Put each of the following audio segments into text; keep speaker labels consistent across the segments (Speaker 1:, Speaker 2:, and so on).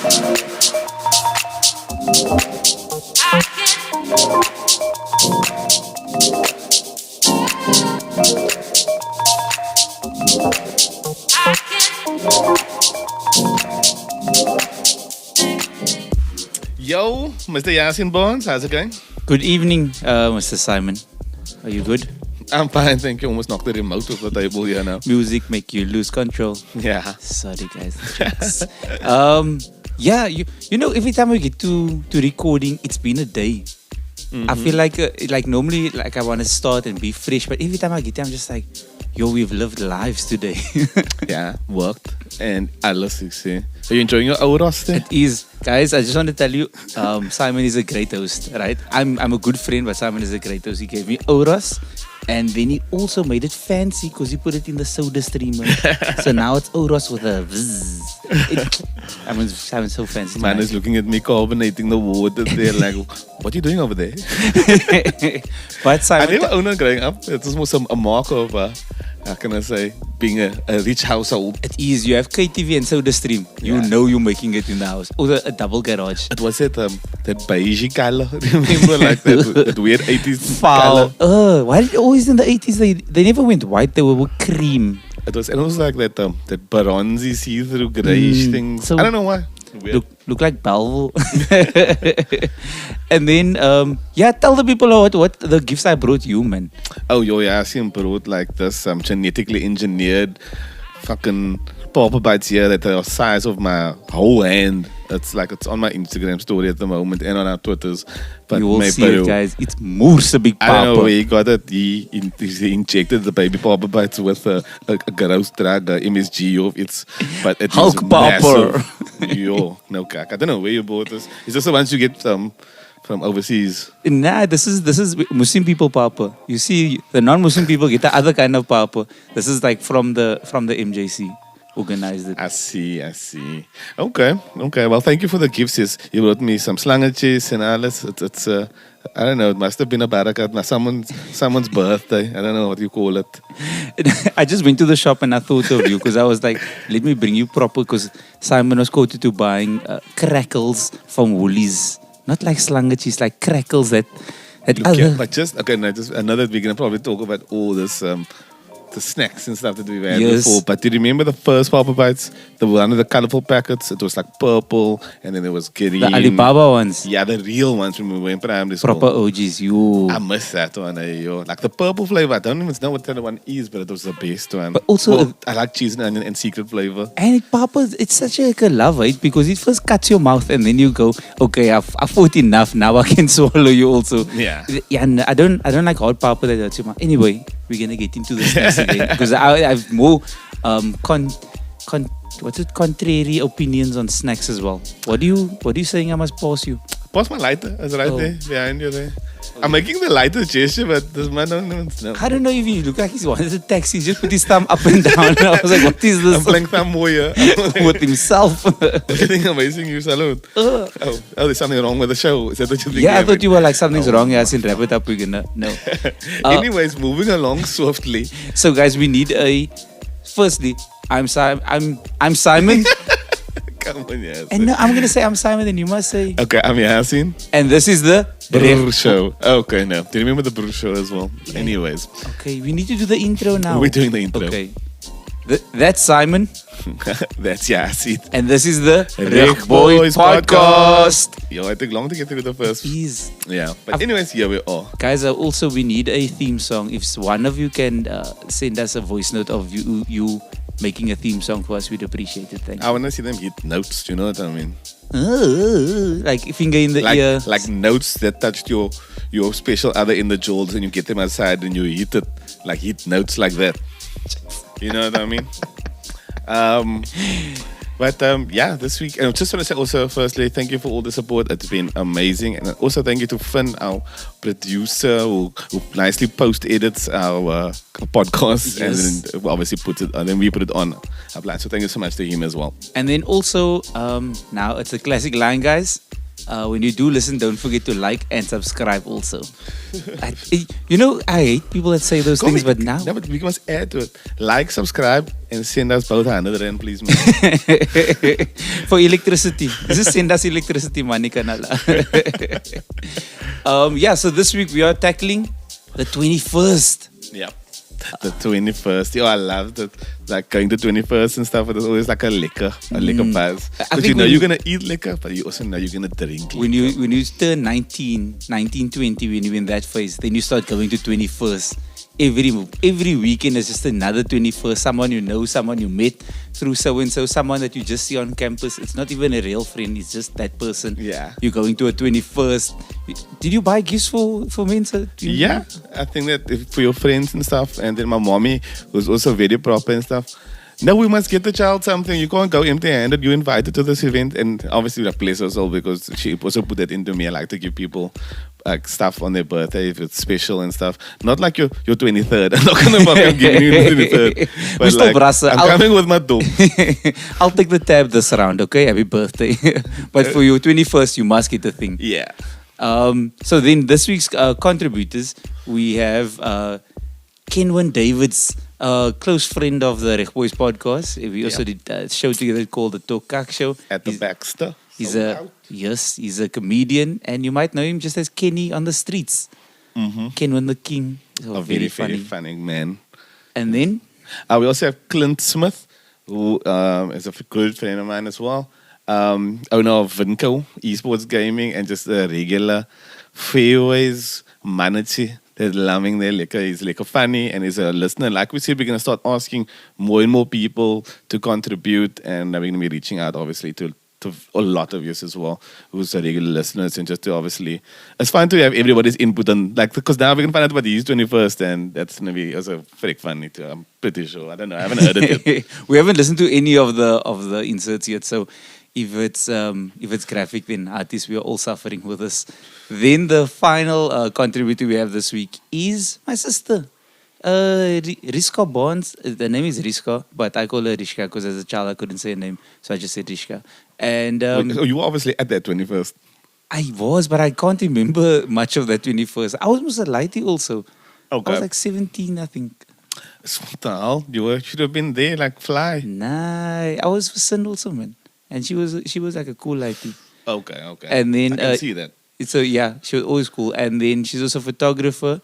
Speaker 1: Yo, Mr. Yaaseens Bonds, how's it going?
Speaker 2: Good evening, Mr. Simon. Are you good?
Speaker 1: I'm fine, thank you. Almost knocked the remote off the table here now.
Speaker 2: Music make you lose control.
Speaker 1: Yeah.
Speaker 2: Sorry, guys. Jokes. Yeah, you know, every time we get to recording, it's been a day. I feel like normally like I want to start and be fresh, but every time I get there, I'm just like, yo, we've lived lives today.
Speaker 1: Yeah, worked. And I love success. Are you enjoying your Auros thing?
Speaker 2: It is, guys. I just want to tell you, Simon is a great host, right? I'm a good friend, but Simon is a great host. He gave me Auros, and then he also made it fancy because he put it in the soda streamer. So now it's Auros with a vzz. I'm so fancy.
Speaker 1: Man is looking at me carbonating the water there like, what are you doing over there?
Speaker 2: But Simon,
Speaker 1: I never owned it growing up. It was more a mark of, how can I say, being a rich household.
Speaker 2: it is. You have KTV and soda stream. You know you're making it in the house. Or a double garage.
Speaker 1: It was that beige color. Remember, like that weird 80s
Speaker 2: Foul.
Speaker 1: color.
Speaker 2: Why did it always in the 80s they never went white? They were cream.
Speaker 1: It was like that bronzy see-through greyish things.
Speaker 2: So
Speaker 1: I don't know why. Weird.
Speaker 2: Look like Belleville. And then tell the people what the gifts I brought you, man.
Speaker 1: Oh, yo, Yaaseens brought like this genetically engineered fucking papa bites here that are the size of my whole hand. It's on my Instagram story at the moment and on our Twitters. But
Speaker 2: You will see it, guys. It's moerse big
Speaker 1: I don't know
Speaker 2: papa.
Speaker 1: where he got it. He injected the baby papa bites with a gross drug, MSG of its. But it
Speaker 2: Hulk
Speaker 1: is
Speaker 2: papa.
Speaker 1: massive. Yo, no cack. I don't know where you bought this. Is this the ones you get from overseas?
Speaker 2: Nah, this is Muslim people papa. You see, the non-Muslim people get the other kind of papa. This is like from the MJC. Organized it.
Speaker 1: I see. Okay. Well, thank you for the gifts. Yes. You brought me some slangetjies and alles. It's I don't know. It must have been a barakat. Someone's birthday. I don't know what you call it.
Speaker 2: I just went to the shop and I thought of you because I was like, let me bring you proper, because Simon was quoted to buying crackles from Woolies. Not like slangetjies, like crackles that
Speaker 1: Look
Speaker 2: other...
Speaker 1: here, but just another we're gonna probably talk about all this the snacks and stuff that we've had before. But do you remember the first Papa Bites? The one with the colorful packets. It was like purple, and then there was green.
Speaker 2: The Alibaba ones.
Speaker 1: Yeah, the real ones when we were in primary school.
Speaker 2: Proper OGs. You.
Speaker 1: I miss that one. Yo. Like the purple flavor. I don't even know what the other one is, but it was the best one.
Speaker 2: But also,
Speaker 1: I like cheese and onion and secret flavor.
Speaker 2: And Papa, it's such a love, right? Because it first cuts your mouth and then you go, okay, I've fought enough. Now I can swallow you also.
Speaker 1: Yeah.
Speaker 2: Yeah. And I don't like hot Papa that hurts your mouth. Anyway, we're gonna get into the snacks again because I have more contrary opinions on snacks as well. What are you saying? I must pause you.
Speaker 1: Pass my lighter. It's right there behind you there. I'm making the lighter gesture, but this man don't know.
Speaker 2: I don't know if he look like he's wanted a taxi. He just put his thumb up and down. I was like, what is this?
Speaker 1: I'm playing thumb warrior.
Speaker 2: With himself.
Speaker 1: Everything amazing, you salute. Oh, there's something wrong with the show. Is that what you think?
Speaker 2: Yeah, I thought you were like, something's wrong. Yeah, I'll wrap it up. We're gonna no.
Speaker 1: Anyways, moving along swiftly.
Speaker 2: So, guys, we need firstly, I'm Simon.
Speaker 1: Come on, yes.
Speaker 2: And no, I'm gonna say I'm Simon, and you must say.
Speaker 1: Okay, I'm Yaaseens.
Speaker 2: And this is the
Speaker 1: Brr Show. Okay, no. Do you remember the Brr Show as well? Anyways.
Speaker 2: Okay, we need to do the intro now.
Speaker 1: We're doing the intro.
Speaker 2: Okay. That's Simon.
Speaker 1: That's Yaaseens.
Speaker 2: And this is the
Speaker 1: Rizqua
Speaker 2: Boys Podcast.
Speaker 1: Yo, I took long to get through the first.
Speaker 2: Please.
Speaker 1: Yeah. But anyways, here we are.
Speaker 2: Guys, also we need a theme song. If one of you can send us a voice note of you making a theme song for us, we'd appreciate it. Thank you.
Speaker 1: I want to see them hit notes. Do you know what I mean?
Speaker 2: Like finger in the ear.
Speaker 1: Like notes that touched your special other in the jewels and you get them outside and you hit it. Like hit notes like that. You know what I mean? Yeah, this week, and I just want to say also, firstly, thank you for all the support. It's been amazing. And also thank you to Finn, our producer, who nicely post-edits our podcast.
Speaker 2: Yes.
Speaker 1: And then obviously puts it, and then we put it on our plan. So thank you so much to him as well.
Speaker 2: And then also, now it's a classic line, guys. When you do listen, don't forget to like and subscribe also. I hate people that say those things, but now...
Speaker 1: No, but we must add to it. Like, subscribe, and send us both 100 rand, please, man.
Speaker 2: For electricity. This is send us electricity money, kanala. So this week we are tackling the 21st.
Speaker 1: Yeah. The 21st. Yo, I loved it. Like going to 21st and stuff. It was always like a liquor buzz. Because you know you're going to eat liquor, but you also know you're going to drink
Speaker 2: when you turn 19, 20, when you're in that phase, then you start going to 21st. Every weekend is just another 21st. Someone you know, someone you met through so-and-so, someone that you just see on campus. It's not even a real friend. It's just that person.
Speaker 1: Yeah.
Speaker 2: You're going to a 21st. Did you buy gifts for Mensa?
Speaker 1: Yeah. I think that for your friends and stuff. And then my mommy was also very proper and stuff. No, we must get the child something. You can't go empty-handed. You invited to this event. And obviously that plays us all because she also put that into me. I like to give people like stuff on their birthday if it's special and stuff. Not like your 23rd. I'm not going to fucking give you your 23rd. But like, I'm coming with my dough.
Speaker 2: I'll take the tab this round, okay? Happy birthday. But for your 21st, you must get the thing.
Speaker 1: Yeah.
Speaker 2: So then this week's contributors, we have Kenwyn Davids, close friend of the Reg Boys podcast. We also did a show together called the Talk Kak Show.
Speaker 1: At the Baxter.
Speaker 2: He's a comedian, and you might know him just as Kenny on the streets.
Speaker 1: Mm-hmm.
Speaker 2: Kenwyn the King.
Speaker 1: Very funny man.
Speaker 2: And then?
Speaker 1: We also have Clint Smith, who is a good friend of mine as well. Owner of Vinco, esports gaming, and just a regular fairways manager. They're loving their liquor. He's liquor funny and he's a listener. Like we said, we're going to start asking more and more people to contribute, and we're going to be reaching out, obviously, to a lot of you as well, who's a regular listeners, and just to obviously, it's fun to have everybody's input on, like, because now we can find out about his 21st, and that's going to be also freak funny too. I'm pretty sure. I don't know. I haven't heard it yet.
Speaker 2: We haven't listened to any of the inserts yet, so if it's graphic, then artists, we are all suffering with this. Then the final contributor we have this week is my sister, Rizqua Bonds. The name is Rizqua, but I call her Rishka because as a child I couldn't say her name, so I just said Rishka. And
Speaker 1: so you were obviously at that 21st.
Speaker 2: I was, but I can't remember much of that 21st. I was a lighty also.
Speaker 1: Okay.
Speaker 2: I was like 17, I think.
Speaker 1: What the hell? You should have been there, like fly.
Speaker 2: Nah, I was for Sin also, man. And she was like a cool lighty.
Speaker 1: Okay.
Speaker 2: And then
Speaker 1: I can see that.
Speaker 2: So yeah, she was always cool. And then she's also a photographer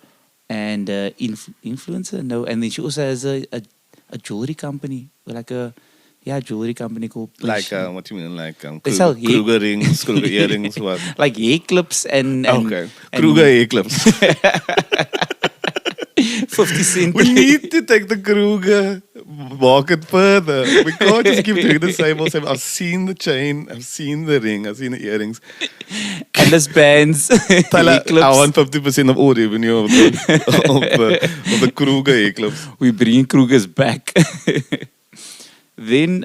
Speaker 2: and influencer. No, and then she also has a jewelry company, like a jewelry company called.
Speaker 1: Like what do you mean? Like
Speaker 2: Kruger
Speaker 1: rings, Kruger earrings, what?
Speaker 2: Like hair clips and
Speaker 1: okay, Kruger hair clips.
Speaker 2: 50 cents.
Speaker 1: We need to take the Kruger market further. We can't just keep doing the same old same. I've seen the chain, I've seen the ring, I've seen the earrings.
Speaker 2: And the bands.
Speaker 1: I want 50% of all revenue of the Kruger hair clips.
Speaker 2: We're bringing Krugers back. Then,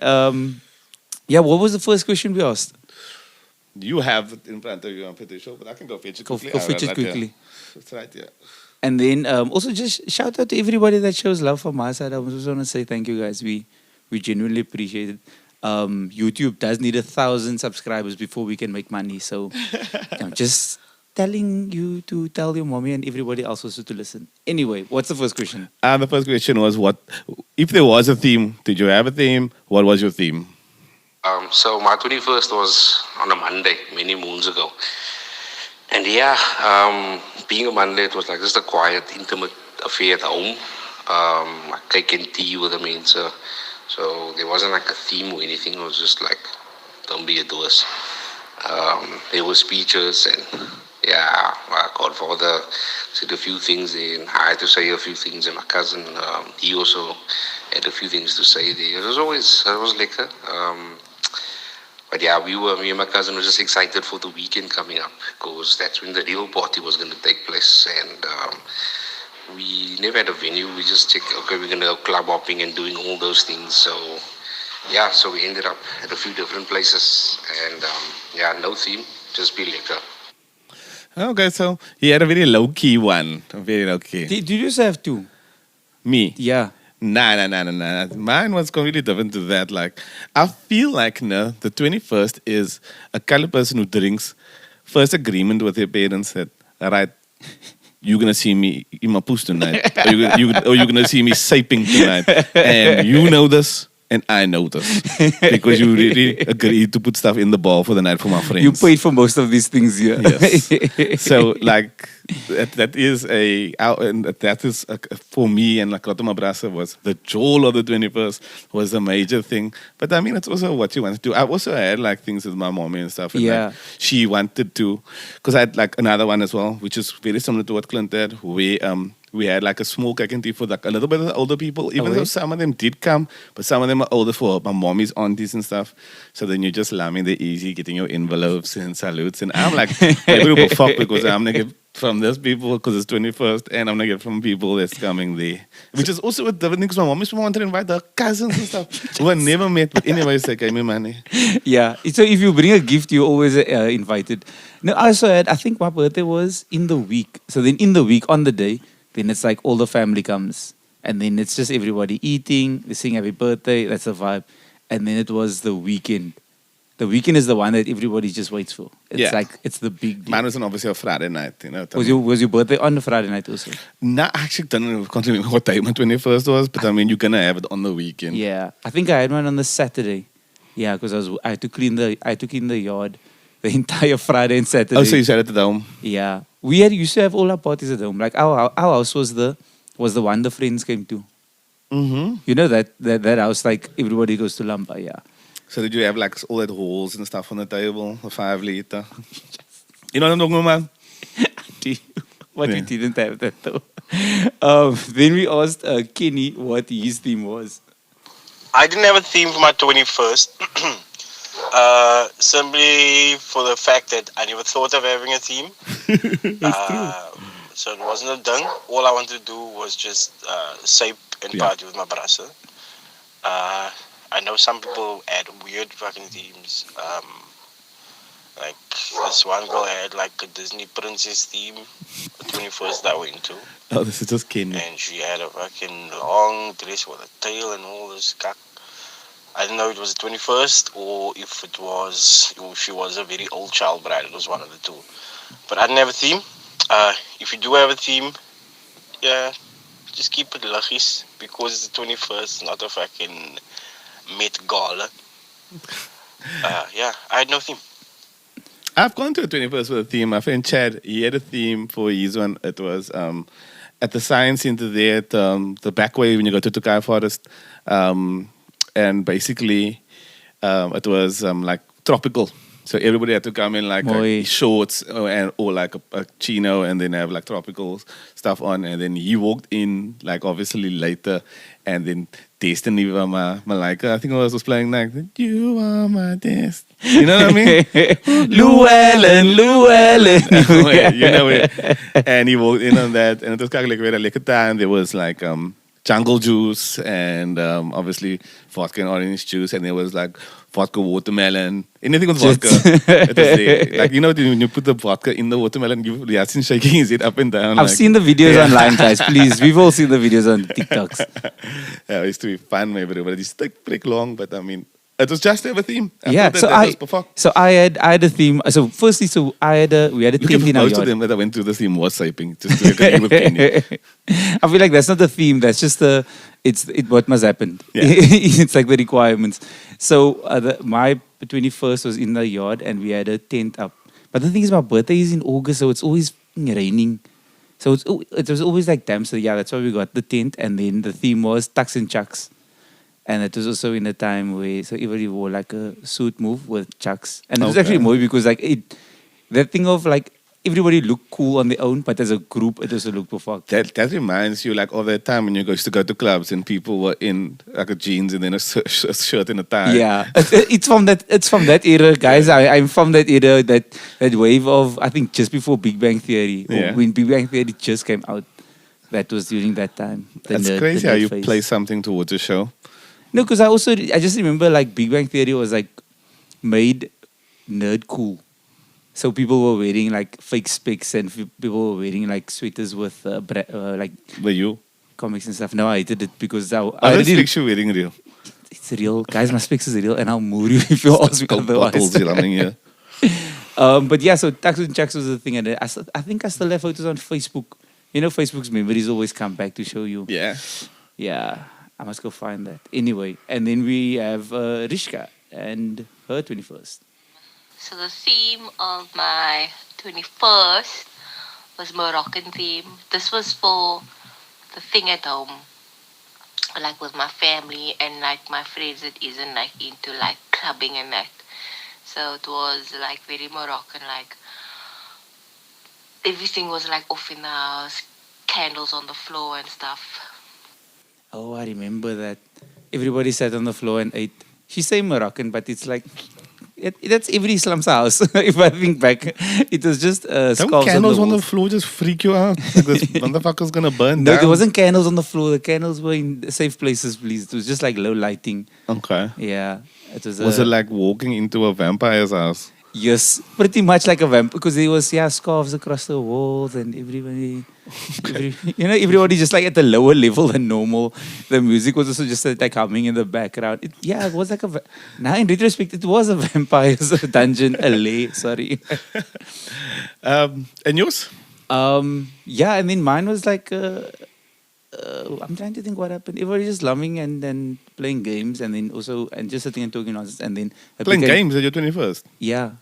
Speaker 2: what was the first question we asked?
Speaker 1: You have it in front of you, I'm pretty sure, but I can go fetch it quickly.
Speaker 2: Go fetch it quickly.
Speaker 1: That's right, yeah.
Speaker 2: And then also just shout out to everybody that shows love from my side. I just want to say thank you guys. We genuinely appreciate it. YouTube does need 1,000 subscribers before we can make money. So I'm just telling you to tell your mommy and everybody else also to listen. Anyway, what's the first question?
Speaker 1: The first question was, what if there was a theme? Did you have a theme? What was your theme?
Speaker 3: So my 21st was on a Monday, many moons ago. And being a Monday, it was like just a quiet, intimate affair at home. Cake and tea with the men. So there wasn't like a theme or anything. It was just like, don't be a doers. There were speeches and my godfather said a few things there, and I had to say a few things, and my cousin, he also had a few things to say there. It was lekker. But me and my cousin were just excited for the weekend coming up, because that's when the real party was going to take place. And we never had a venue. We just checked, okay, we're going to go club hopping and doing all those things. So we ended up at a few different places. And no theme, just be lekker.
Speaker 1: Okay, so he had a very low-key one. Very low-key.
Speaker 2: Did you just have two?
Speaker 1: Me?
Speaker 2: Yeah.
Speaker 1: Nah. Mine was completely different to that. Like, I feel like the 21st is a kind of person who drinks first agreement with your parents that, all right, you're gonna see me in my poos tonight, or you're gonna see me saping tonight, and you know this, and I know this, because you really agreed to put stuff in the bar for the night for my friends.
Speaker 2: You paid for most of these things here.
Speaker 1: Yes. So like that is for me and like Rotterdam Brasa was the jewel of the 21st was a major thing. But I mean, it's also what you want to do. I also had like things with my mommy and stuff. And like, she wanted to, because I had like another one as well, which is very similar to what Clint had. We had like a small cake and tea for like a little bit of the older people, even though some of them did come, but some of them are older for my mommy's aunties and stuff. So then you're just lambing the easy, getting your envelopes and salutes. And I'm like, everybody will fuck because I'm going to get from those people because it's 21st and I'm going to get from people that's coming there. Which is also a different thing because my mom used to want to invite her cousins and stuff who I never met. But anyways, they gave me money.
Speaker 2: Yeah. So if you bring a gift, you're always invited. No, I also had, I think my birthday was in the week. So then in the week, on the day, then it's like all the family comes. And then it's just everybody eating, they sing happy birthday, that's the vibe. And then it was the weekend. The weekend is the one that everybody just waits for. It's like, it's the big deal.
Speaker 1: Mine was obviously a Friday night. You know,
Speaker 2: was your birthday on the Friday night also?
Speaker 1: No, I actually can't remember what time my 21st was, but I mean, you're going to have it on the weekend.
Speaker 2: Yeah. I think I had one on the Saturday. Yeah, because I had to clean the yard the entire Friday and Saturday.
Speaker 1: Oh, so you said it at home?
Speaker 2: Yeah. We used to have all our parties at home. Like our house was the one the friends came to.
Speaker 1: Mm-hmm.
Speaker 2: You know that house, like everybody goes to Lampa, yeah.
Speaker 1: So did you have like all that holes and stuff on the table, the 5 liter? You know what I'm talking about?
Speaker 2: What we didn't have that though. Then we asked Kenny what his theme was.
Speaker 4: I didn't have a theme for my 21st. Simply for the fact that I never thought of having a theme. So it wasn't a ding. All I wanted to do was just sape and party with my brother. I know some people had weird fucking themes. Like this one girl had like a Disney princess theme, the 21st that I went to.
Speaker 1: Oh, this is just Kenny.
Speaker 4: And she had a fucking long dress with a tail and all this cack. I didn't know it was the 21st or if she was a very old child bride. It was one of the two. But I didn't have a theme. If you do have a theme, yeah, just keep it luggies because it's the 21st, not a fucking Met Gala. Yeah, I had no theme.
Speaker 1: I've gone to a 21st with a theme. My friend Chad, he had a theme for his one. It was at the science center there at the back way when you go to Tukai Forest. And basically, it was like tropical. So everybody had to come in like shorts or like a chino and then have like tropical stuff on. And then he walked in like obviously later. And then Destiny by Malika, I think I was playing like, you are my destiny. You know what I mean?
Speaker 2: Llewellyn.
Speaker 1: You know it. And he walked in on that. And it was kind of like very lekker time. There was like jungle juice and obviously vodka and orange juice. And there was like vodka watermelon. Anything with vodka. It was there. Like, you know, when you put the vodka in the watermelon, Yaaseens shaking his head up and down.
Speaker 2: I've seen the videos online, guys. Please, we've all seen the videos on TikToks.
Speaker 1: Yeah, it used to be fun, maybe, but it used to take pretty long. But I mean, it was just to have a theme.
Speaker 2: I had a theme. So firstly, we had a theme in our yard.
Speaker 1: Most of them that I went to the theme was saping, just to agree with Kenny.
Speaker 2: I feel like that's not the theme. That's just what must happen.
Speaker 1: Yeah.
Speaker 2: It's like the requirements. So my 21st was in the yard and we had a tent up. But the thing is, my birthday is in August, so it's always raining. So it was always like damn. So yeah, that's why we got the tent, and then the theme was tucks and chucks. And it was also in a time where so everybody wore like a suit move with chucks. And it was actually more because like that thing of like everybody looked cool on their own, but as a group it also looked perfect.
Speaker 1: That reminds you like of that time when you used to go to clubs and people were in like a jeans and then a shirt and a tie.
Speaker 2: Yeah. It's from that era, guys. I'm from that era, that wave of I think just before Big Bang Theory. Or when Big Bang Theory just came out. That was during that time.
Speaker 1: That's crazy how you play something towards a show.
Speaker 2: No, because I just remember like Big Bang Theory was like made nerd cool. So people were wearing like fake specs and people were wearing like sweaters with like
Speaker 1: Were you?
Speaker 2: Comics and stuff. No, I did it because
Speaker 1: I already specs you wearing real.
Speaker 2: It's real. Guys, my specs is real and I'll move you if you ask me otherwise. But yeah, so Taxus and Chucks was the thing. And I think I still have photos on Facebook. You know, Facebook's memories always come back to show you.
Speaker 1: Yeah.
Speaker 2: Yeah, I must go find that. Anyway, and then we have Rizqua and her 21st.
Speaker 5: So the theme of my 21st was Moroccan theme. This was for the thing at home, like with my family and like my friends that isn't like into like clubbing and that. So it was like very Moroccan, like everything was like off in the house, candles on the floor and stuff.
Speaker 2: Oh, I remember that. Everybody sat on the floor and ate. She say Moroccan, but it's like that's every Islam's house. If I think back, it was just
Speaker 1: Don't candles on the floor just freak you out? Like this motherfucker's gonna burn
Speaker 2: No,
Speaker 1: down.
Speaker 2: there wasn't candles on the floor. The candles were in safe places, please. It was just like low lighting.
Speaker 1: Okay.
Speaker 2: Yeah, it was.
Speaker 1: Was it like walking into a vampire's house?
Speaker 2: Yes, pretty much like a vamp because there was scarves across the walls and everybody, everybody just like at the lower level than normal. The music was also just like humming in the background. It was like now in retrospect, it was a vampire's dungeon, a lay. Sorry.
Speaker 1: And yours?
Speaker 2: Yeah, and then mine was like. I'm trying to think what happened. Everybody just loving and then playing games and then also and just sitting and talking nonsense and then
Speaker 1: Playing games at your 21st?
Speaker 2: Yeah.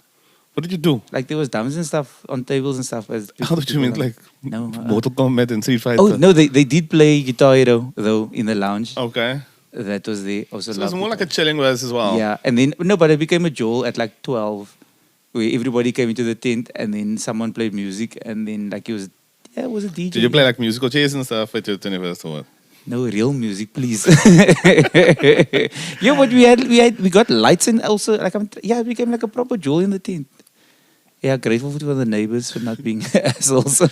Speaker 1: What did you do?
Speaker 2: Like there was dummies and stuff on tables and stuff.
Speaker 1: How did you mean like
Speaker 2: no,
Speaker 1: Mortal Kombat and Street Fighter?
Speaker 2: Oh no, they did play Guitar Hero though in the lounge.
Speaker 1: Okay.
Speaker 2: That was the also.
Speaker 1: So it was more like a chilling verse as well.
Speaker 2: Yeah, and then no, but it became a jewel at like 12, where everybody came into the tent and then someone played music and then like it was a DJ.
Speaker 1: Did you play like musical chairs and stuff at your 21st or what?
Speaker 2: No real music, please. Yeah, but we got lights and also like it became like a proper jewel in the tent. Yeah, grateful to the neighbors for not being assholes.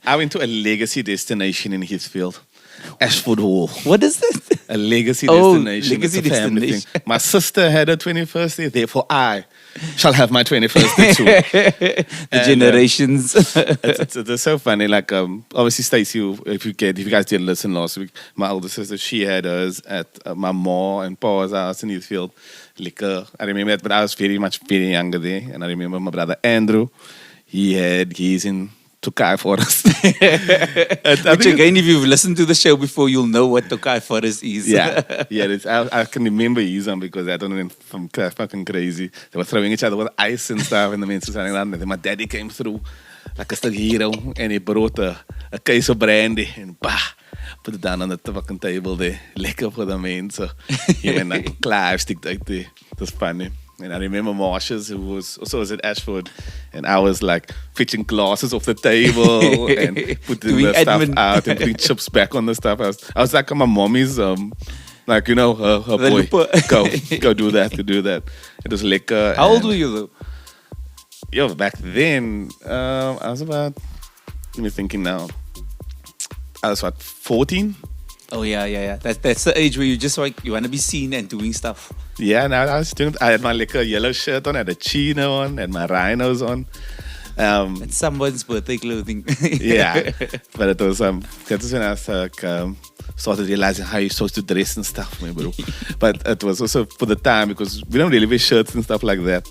Speaker 1: I went to a legacy destination in Heathfield. Ashford Hall.
Speaker 2: What is that?
Speaker 1: A legacy
Speaker 2: Oh,
Speaker 1: destination.
Speaker 2: legacy
Speaker 1: It's a family
Speaker 2: destination.
Speaker 1: thing. My sister had her 21st day, therefore I shall have my 21st day too.
Speaker 2: The generations.
Speaker 1: It's so funny. Like, obviously, Stacey, if you guys didn't listen last week, my older sister, she had hers at my ma and pa's house in Heathfield. Liquor. I remember that, but I was very younger there. And I remember my brother Andrew, he had his in Tokai Forest.
Speaker 2: Which again, if you've listened to the show before, you'll know what Tokai Forest is.
Speaker 1: Yeah. I can remember his one because I don't know, from fucking crazy. They were throwing each other with ice and stuff, and the men standing around. And then my daddy came through like a still hero, and he brought a case of brandy and put it down on the fucking table there. Lekker for the men. So he went like Clive sticked out there. It was funny. And I remember Marsha's, who was at Ashford, and I was like fetching glasses off the table and putting the stuff out and putting chips back on the stuff. I was like my mommy's, like, her boy. Go do that. It was lekker.
Speaker 2: How old were you though?
Speaker 1: Yo, back then, I was about, let me thinking now. I was 14?
Speaker 2: Oh yeah. That's the age where you just like you want to be seen and doing stuff.
Speaker 1: Yeah, and I had my yellow shirt on, I had a chino on, and my rhinos on.
Speaker 2: It's someone's birthday clothing.
Speaker 1: Yeah, but it was that was when I was like, started realizing how you're supposed to dress and stuff, man, bro. But it was also for the time because we don't really wear shirts and stuff like that.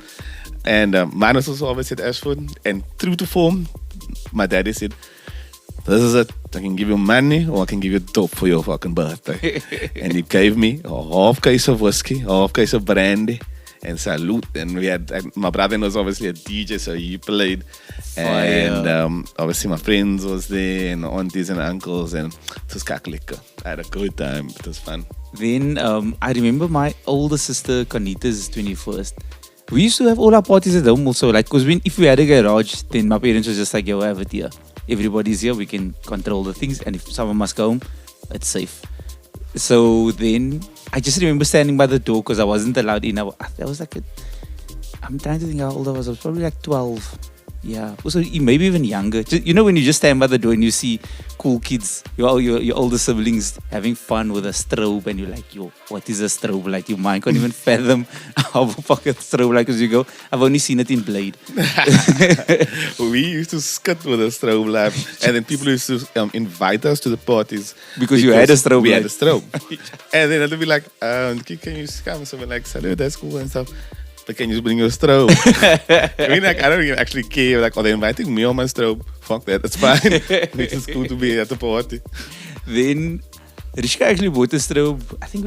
Speaker 1: And mine was also obviously at Ashford, and true to form, my daddy said, "This is it. I can give you money or I can give you dope for your fucking birthday." And he gave me a half case of whiskey, a half case of brandy, and salute. And we had, my brother was obviously a DJ, so he played. And obviously my friends was there, and aunties and uncles, and it was kaklikker. I had a good time. It was fun.
Speaker 2: Then I remember my older sister Conita's 21st. We used to have all our parties at home also. Like, because if we had a garage, then my parents were just like, yo, have it here. Everybody's here, we can control the things, and if someone must go home, it's safe. So then I just remember standing by the door because I wasn't allowed in. That was like I'm trying to think how old I was. I was probably like 12. Yeah. Also, maybe even younger. When you just stand by the door and you see cool kids, your older siblings having fun with a strobe, and you're like, yo, what is a strobe like? Your mind can't even fathom how a fucking strobe like as you go. I've only seen it in Blade.
Speaker 1: We used to skit with a strobe light, and then people used to invite us to the parties
Speaker 2: because you had a strobe.
Speaker 1: We had a strobe, and then it'd be like, "Can you come?" So we're like, "Salute, that's cool," and stuff. But can you bring your strobe? I mean, like, I don't even actually care. Like, oh, they're inviting me on my strobe. Fuck that. It's fine. It's just cool to be at the party.
Speaker 2: Then Rizqua actually bought a strobe. I think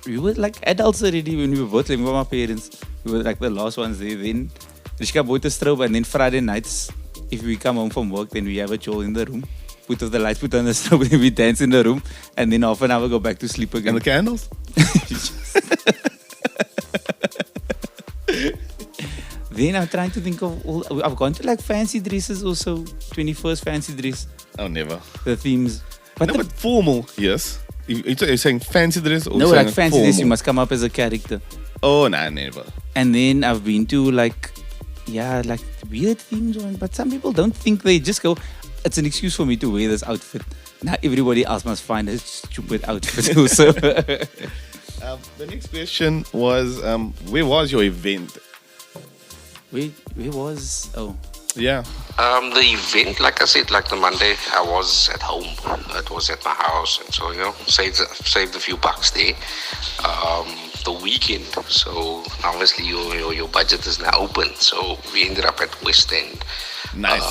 Speaker 2: we were like adults already when we were both living with my parents. We were like the last ones there. Then Rizqua bought a strobe, and then Friday nights, if we come home from work, then we have a chill in the room. Put off the lights, put on the strobe, then we dance in the room, and then half an hour go back to sleep again.
Speaker 1: And the candles?
Speaker 2: Then I'm trying to think of all. I've gone to like fancy dresses also. 21st fancy dress.
Speaker 1: Oh, never.
Speaker 2: The themes. But
Speaker 1: No, but formal, yes. You're saying fancy dress or
Speaker 2: no,
Speaker 1: saying
Speaker 2: like fancy
Speaker 1: formal?
Speaker 2: dress, you must come up as a character.
Speaker 1: Oh, nah, never.
Speaker 2: And then I've been to like weird themes one, but some people don't think, they just go, it's an excuse for me to wear this outfit. Now everybody else must find a stupid outfit also.
Speaker 1: The next question was, where was your event?
Speaker 2: Where was,
Speaker 1: Yeah.
Speaker 3: The event, like I said, like the Monday, I was at home. It was at my house, and so saved a few bucks there. The weekend, so obviously your budget is now open. So we ended up at West End.
Speaker 1: Nice.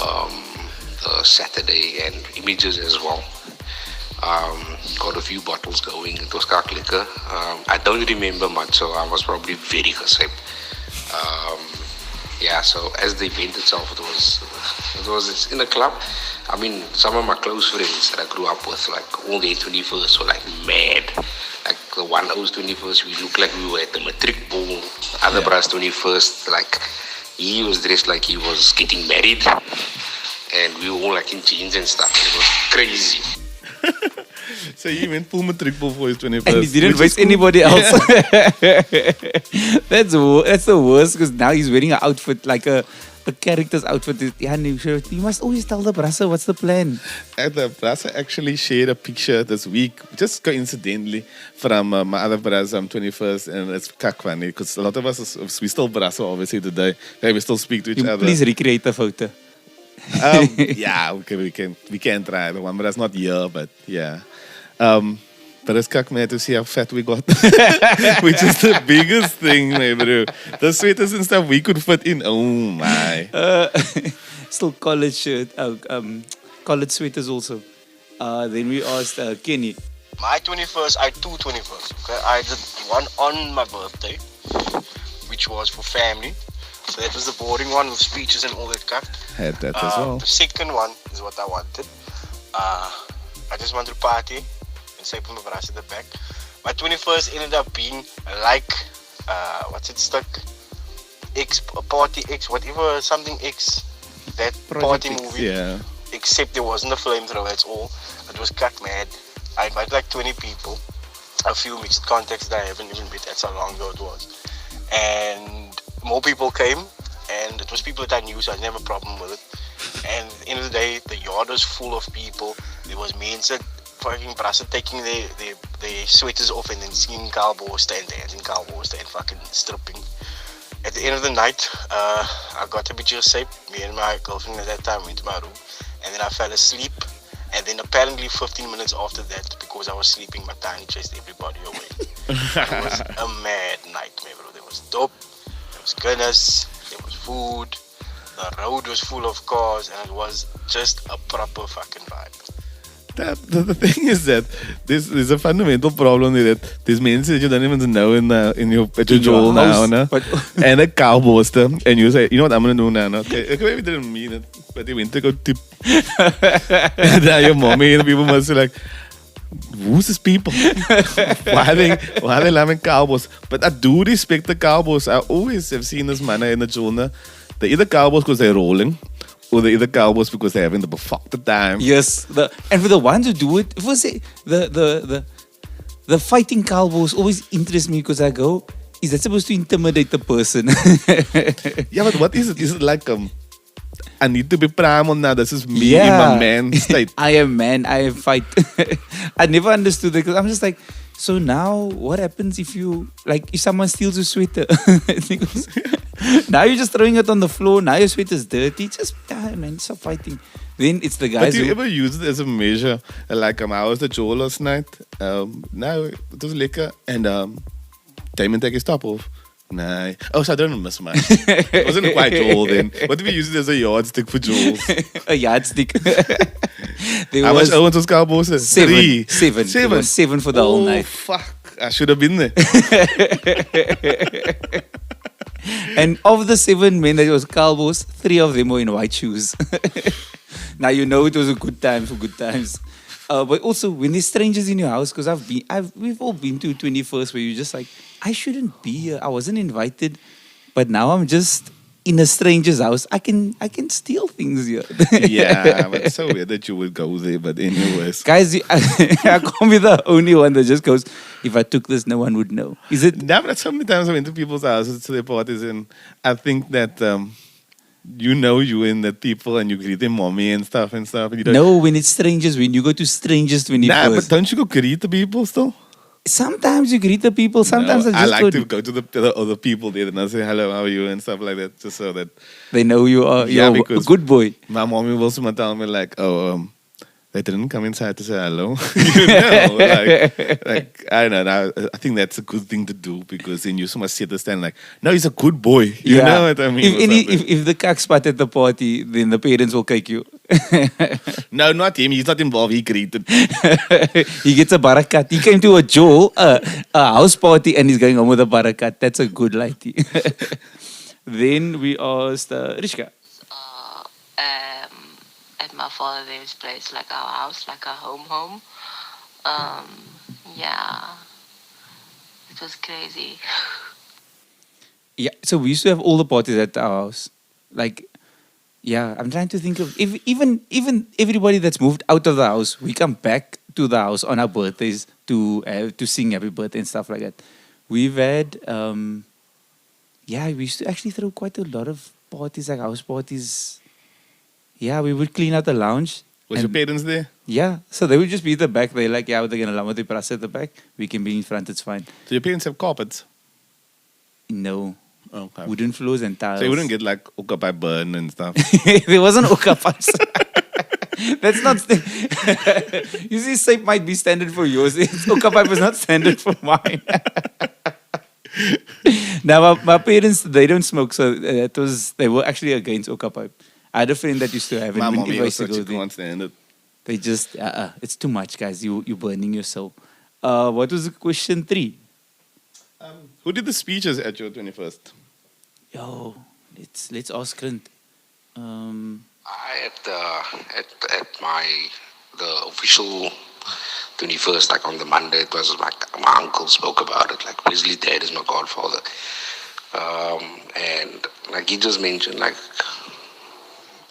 Speaker 3: The Saturday, and Images as well. Got a few bottles going. It was kak liquor. I don't remember much, so I was probably very gesyped. Yeah, so as the event itself, it was in a club. I mean, some of my close friends that I grew up with, like all their 21st were like mad. Like the one who's 21st, we looked like we were at the matric ball. The other bra's 21st, like he was dressed like he was getting married. And we were all like in jeans and stuff. It was crazy.
Speaker 1: So he went full matric ball for his 21st.
Speaker 2: and he didn't waste anybody else. That's the worst, because now he's wearing an outfit like a character's outfit. Yeah, you must always tell the brassa what's the plan.
Speaker 1: And the brassa actually shared a picture this week, just coincidentally, from my other brother's 21st, and it's kak funny because a lot of us, we still brassa obviously today. Okay, we still speak to each other.
Speaker 2: Please recreate the photo.
Speaker 1: Yeah, okay, we can try the one, but that's not here, but yeah. But it's kak man to see how fat we got, which is the biggest thing, man, bro. The sweaters and stuff we could fit in. Oh my.
Speaker 2: Still college shirt, college sweaters also. Then we asked Kenny.
Speaker 4: My 21st, I had two 21st. Okay? I did one on my birthday, which was for family. So that was the boring one with speeches and all that crap.
Speaker 1: Had that as well.
Speaker 4: The second one is what I wanted. I just wanted to party and say put my brass at the back. My 21st ended up being like, what's it stuck? Party X, whatever, something X. That
Speaker 1: Project
Speaker 4: party
Speaker 1: X,
Speaker 4: movie.
Speaker 1: yeah.
Speaker 4: Except there wasn't a flamethrower, that's all. It was cut mad. I invited like 20 people. A few mixed contacts that I haven't even met. That's how long ago it was. And more people came, and it was people that I knew, so I didn't have a problem with it. And at the end of the day, the yard was full of people. There was men that fucking brassa taking their sweaters off and then singing Kaalboorste and dancing Kaalboorste and fucking stripping. At the end of the night, I got a bit sick. Me and my girlfriend at that time went to my room, and then I fell asleep. And then apparently 15 minutes after that, because I was sleeping, my tongue chased everybody away. It was a mad nightmare, bro. There was dope, there was Guinness, there was food, the road was full of cars, and it was just a proper fucking vibe.
Speaker 1: The thing is that there's a fundamental problem with it. There's men that you don't even know at your job now, no? And a Kaalboorste, and you say, you know what I'm gonna do now? No? Okay, maybe didn't mean it, but they went to go tip. And now your mommy and people must be like, who's these people? why are they loving Kaalboorste? But I do respect the Kaalboorste. I always have seen this man in the genre. They're either Kaalboorste because they're rolling, or they're either Kaalboorste because they're having the befucked time.
Speaker 2: Yes, and for the ones who do it, the fighting Kaalboorste always interests me, because I go, is that supposed to intimidate the person?
Speaker 1: Yeah, but what is it? Is it like I need to be primal now. This is me in my man state.
Speaker 2: I am man. I am fight. I never understood that, because I'm just like, so now what happens if someone steals your sweater? Now you're just throwing it on the floor. Now your sweater's dirty. Just man, stop fighting. Then it's the guys.
Speaker 1: But do you ever use it as a measure? Like I was the Joel last night. Now it was lekker, and Damon take his top off. Nah. Oh, so I don't miss mine. It wasn't quite Joel then. What did we use it as a yardstick for Joel's?
Speaker 2: A yardstick. There
Speaker 1: How
Speaker 2: was
Speaker 1: much Owens was Cowboys?
Speaker 2: seven.
Speaker 1: Seven.
Speaker 2: There was 7 for the whole night.
Speaker 1: Fuck. I should have been there.
Speaker 2: And of the 7 men that was Cowboys, 3 of them were in white shoes. Now you know it was a good time for good times. But also when there's strangers in your house, because we've all been to 21st where you're just like, I shouldn't be here. I wasn't invited, but now I'm just in a stranger's house. I can steal things here.
Speaker 1: Yeah, but it's so weird that you would go there. But anyways,
Speaker 2: Guys, I can't be the only one that just goes, if I took this, no one would know. Is it?
Speaker 1: nah, but so many times I went to people's houses to their parties, and I think that you know you in the people and you greet them mommy and stuff and stuff. And you don't,
Speaker 2: No, when it's strangers, when you go to strangers 21st.
Speaker 1: nah, but don't you go greet the people still?
Speaker 2: Sometimes you greet the people, sometimes
Speaker 1: No,
Speaker 2: I just
Speaker 1: like
Speaker 2: go,
Speaker 1: to go to the other people there and I say hello, how are you and stuff like that, just so that
Speaker 2: they know you are
Speaker 1: Yeah,
Speaker 2: you're a
Speaker 1: because-
Speaker 2: good boy.
Speaker 1: my mommy will someone tell me like, oh, they didn't come inside to say hello. You know, like I don't know. I think that's a good thing to do because then you so much sit stand like, no, he's a good boy. You know what I mean?
Speaker 2: If,
Speaker 1: or something.
Speaker 2: if the cuck spot at the party, then the parents will kick you.
Speaker 1: No, not him. He's not involved. He greeted.
Speaker 2: He gets a barakat. He came to a house party and he's going home with a barakat. That's a good lighty. Then we asked Rizqua.
Speaker 5: At my father's place, like our house, like our home. Yeah, it was crazy.
Speaker 2: Yeah, so we used to have all the parties at our house. Like, yeah, I'm trying to think of if even everybody that's moved out of the house, we come back to the house on our birthdays to sing happy birthday and stuff like that. We've had we used to actually throw quite a lot of parties, like house parties. Yeah, we would clean out the lounge.
Speaker 1: Was your parents there?
Speaker 2: Yeah, so they would just be at the back. They're like, yeah, they're gonna allow the press at the back. We can be in front. It's fine.
Speaker 1: So your parents have carpets?
Speaker 2: No,
Speaker 1: Okay.
Speaker 2: wooden floors and tiles.
Speaker 1: So you wouldn't get like Okapai burn and stuff.
Speaker 2: There wasn't okapas. That's not. You see, SAPE might be standard for yours. Okapipe is not standard for mine. Now, my parents, they don't smoke, so they were actually against Okapipe. I had a friend that used to have it.
Speaker 1: My
Speaker 2: When
Speaker 1: mommy
Speaker 2: I used to
Speaker 1: also
Speaker 2: go
Speaker 1: she
Speaker 2: there,
Speaker 1: can't stand it.
Speaker 2: they just, it's too much, guys. You're burning your soul. What was question 3?
Speaker 1: Who did the speeches at your 21st?
Speaker 2: Yo, let's ask Clint.
Speaker 3: I at the official 21st, like on the Monday, it was like my uncle spoke about it. Like Wesley Dad is my godfather, and like he just mentioned like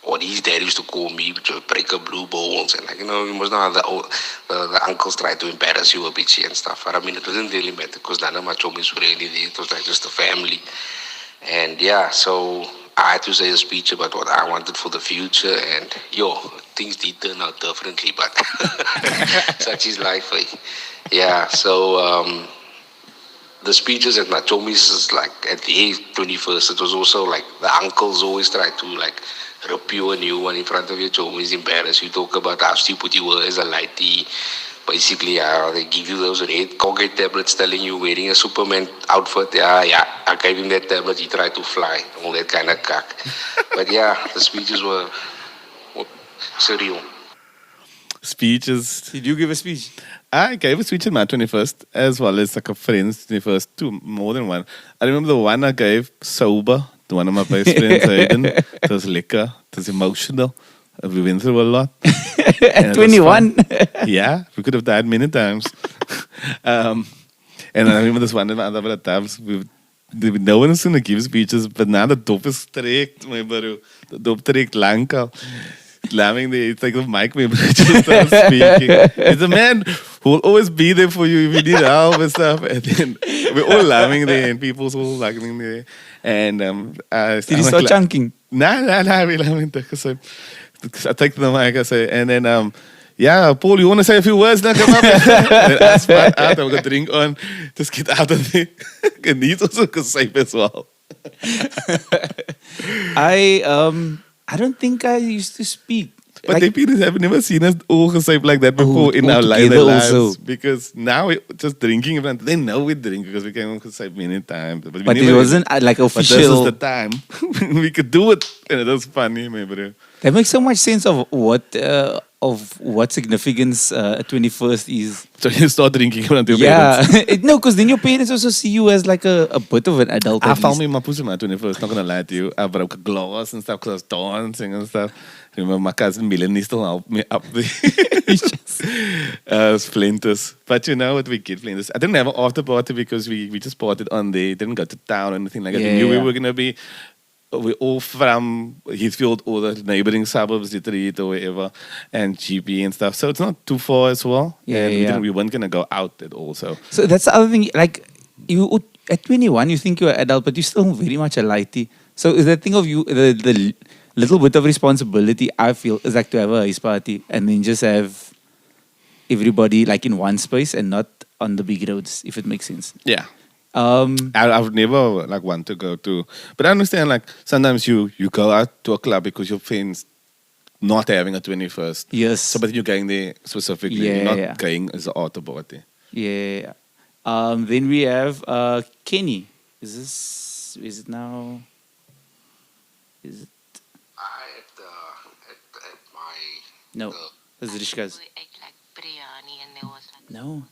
Speaker 3: what his dad used to call me, break a blue balls, and like you must know how the uncles try to embarrass you a bit and stuff. But I mean, it didn't really matter because none of my children were really there. It was like just a family. And yeah, so I had to say a speech about what I wanted for the future, and things did turn out differently, but such is life. Eh? Yeah, so the speeches at my chomis is like at the 21st, it was also like the uncles always try to like rip you a new one in front of your chomis, embarrass you, talk about how stupid you were as a lighty. Basically, they give you those red Colgate tablets telling you wearing a Superman outfit. Yeah, I gave him that tablet, he tried to fly, all that kind of cack. But yeah, the speeches were surreal.
Speaker 1: Speeches.
Speaker 2: Did you give a speech?
Speaker 1: I gave a speech at my 21st, as well as like a friend's 21st, two, more than one. I remember the one I gave sober to one of my best friends, Aiden. It was lekker, it was emotional. We went through a lot.
Speaker 2: At 21?
Speaker 1: Yeah, we could have died many times. And I remember this one of the other times, no one is going to give speeches, but now the dop is strict, my bro. The dop trekt lang al. Slamming the, it's like the mic maybe just starts speaking. It's a man who will always be there for you if you need help and stuff. And then we're all laughing there and people's all laughing there. And
Speaker 2: Did he start chunking?
Speaker 1: Nah, we're laughing. So I take the mic, I say, and then, Paul, you want to say a few words now? Come up. And I spat out, I'm going to drink on, just get out of there. And he's also safe as well.
Speaker 2: I don't think I used to speak.
Speaker 1: But
Speaker 2: like,
Speaker 1: the parents have never seen us all gesuip like that before in
Speaker 2: all
Speaker 1: our
Speaker 2: together
Speaker 1: lives.
Speaker 2: also.
Speaker 1: Because now we just drinking in front. They know we drink because we came gesuip many times. But, we
Speaker 2: but it
Speaker 1: never
Speaker 2: wasn't like
Speaker 1: But this is
Speaker 2: official.
Speaker 1: the time we could do it, and it was funny, my bro.
Speaker 2: That makes so much sense of what significance 21st is.
Speaker 1: So you start drinking in front of your
Speaker 2: Yeah,
Speaker 1: parents.
Speaker 2: no, because then your parents also see you as like a bit of an adult.
Speaker 1: I
Speaker 2: at
Speaker 1: found
Speaker 2: least.
Speaker 1: me my pussy man 21st. Not gonna lie to you. I broke a glass and stuff because I was dancing and stuff. Remember my cousin Melanie still helped me up there. Splinters. But you know what, we get splinters. I didn't have an after party because we just partied on there. Didn't go to town or anything like that. We knew we were gonna be. We're all from Heathfield or the neighboring suburbs, Detroit or wherever, and GP and stuff. So it's not too far as well.
Speaker 2: Yeah,
Speaker 1: and
Speaker 2: yeah.
Speaker 1: we weren't gonna go out at all. So
Speaker 2: So that's the other thing. Like you at 21, you think you're an adult, but you're still very much a lighty. So is that thing of you the little bit of responsibility I feel is like to have a ice party and then just have everybody like in one space and not on the big roads, if it makes sense.
Speaker 1: yeah.
Speaker 2: Um,
Speaker 1: I would never like want to go to, but I understand like sometimes you go out to a club because your friends not having a 21st.
Speaker 2: yes.
Speaker 1: So, but you're going there specifically,
Speaker 2: Yeah,
Speaker 1: you're not
Speaker 2: yeah.
Speaker 1: going as an auto party.
Speaker 2: Yeah. Then we have Kenny. Is it now? Is it
Speaker 3: At my
Speaker 2: no? It's Rizqa's.
Speaker 5: We ate like biryani and there was like
Speaker 2: No.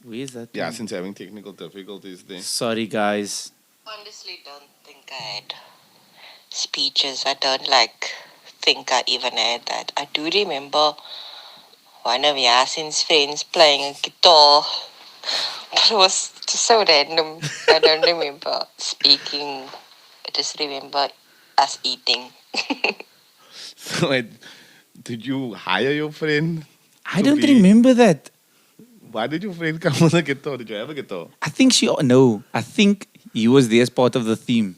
Speaker 2: Where is that?
Speaker 1: Yeah,
Speaker 2: one?
Speaker 1: since having technical difficulties there.
Speaker 2: Sorry, guys.
Speaker 5: honestly don't think I had speeches. I don't like think I even had that. I do remember one of Yaaseens' friends playing a guitar. But it was just so random. I don't remember speaking. I just remember us eating.
Speaker 1: So, did you hire your friend?
Speaker 2: I
Speaker 1: to
Speaker 2: don't
Speaker 1: be-
Speaker 2: remember that.
Speaker 1: Why did your friend come on a guitar? Did you have a guitar?
Speaker 2: I think I think he was there as part of the theme.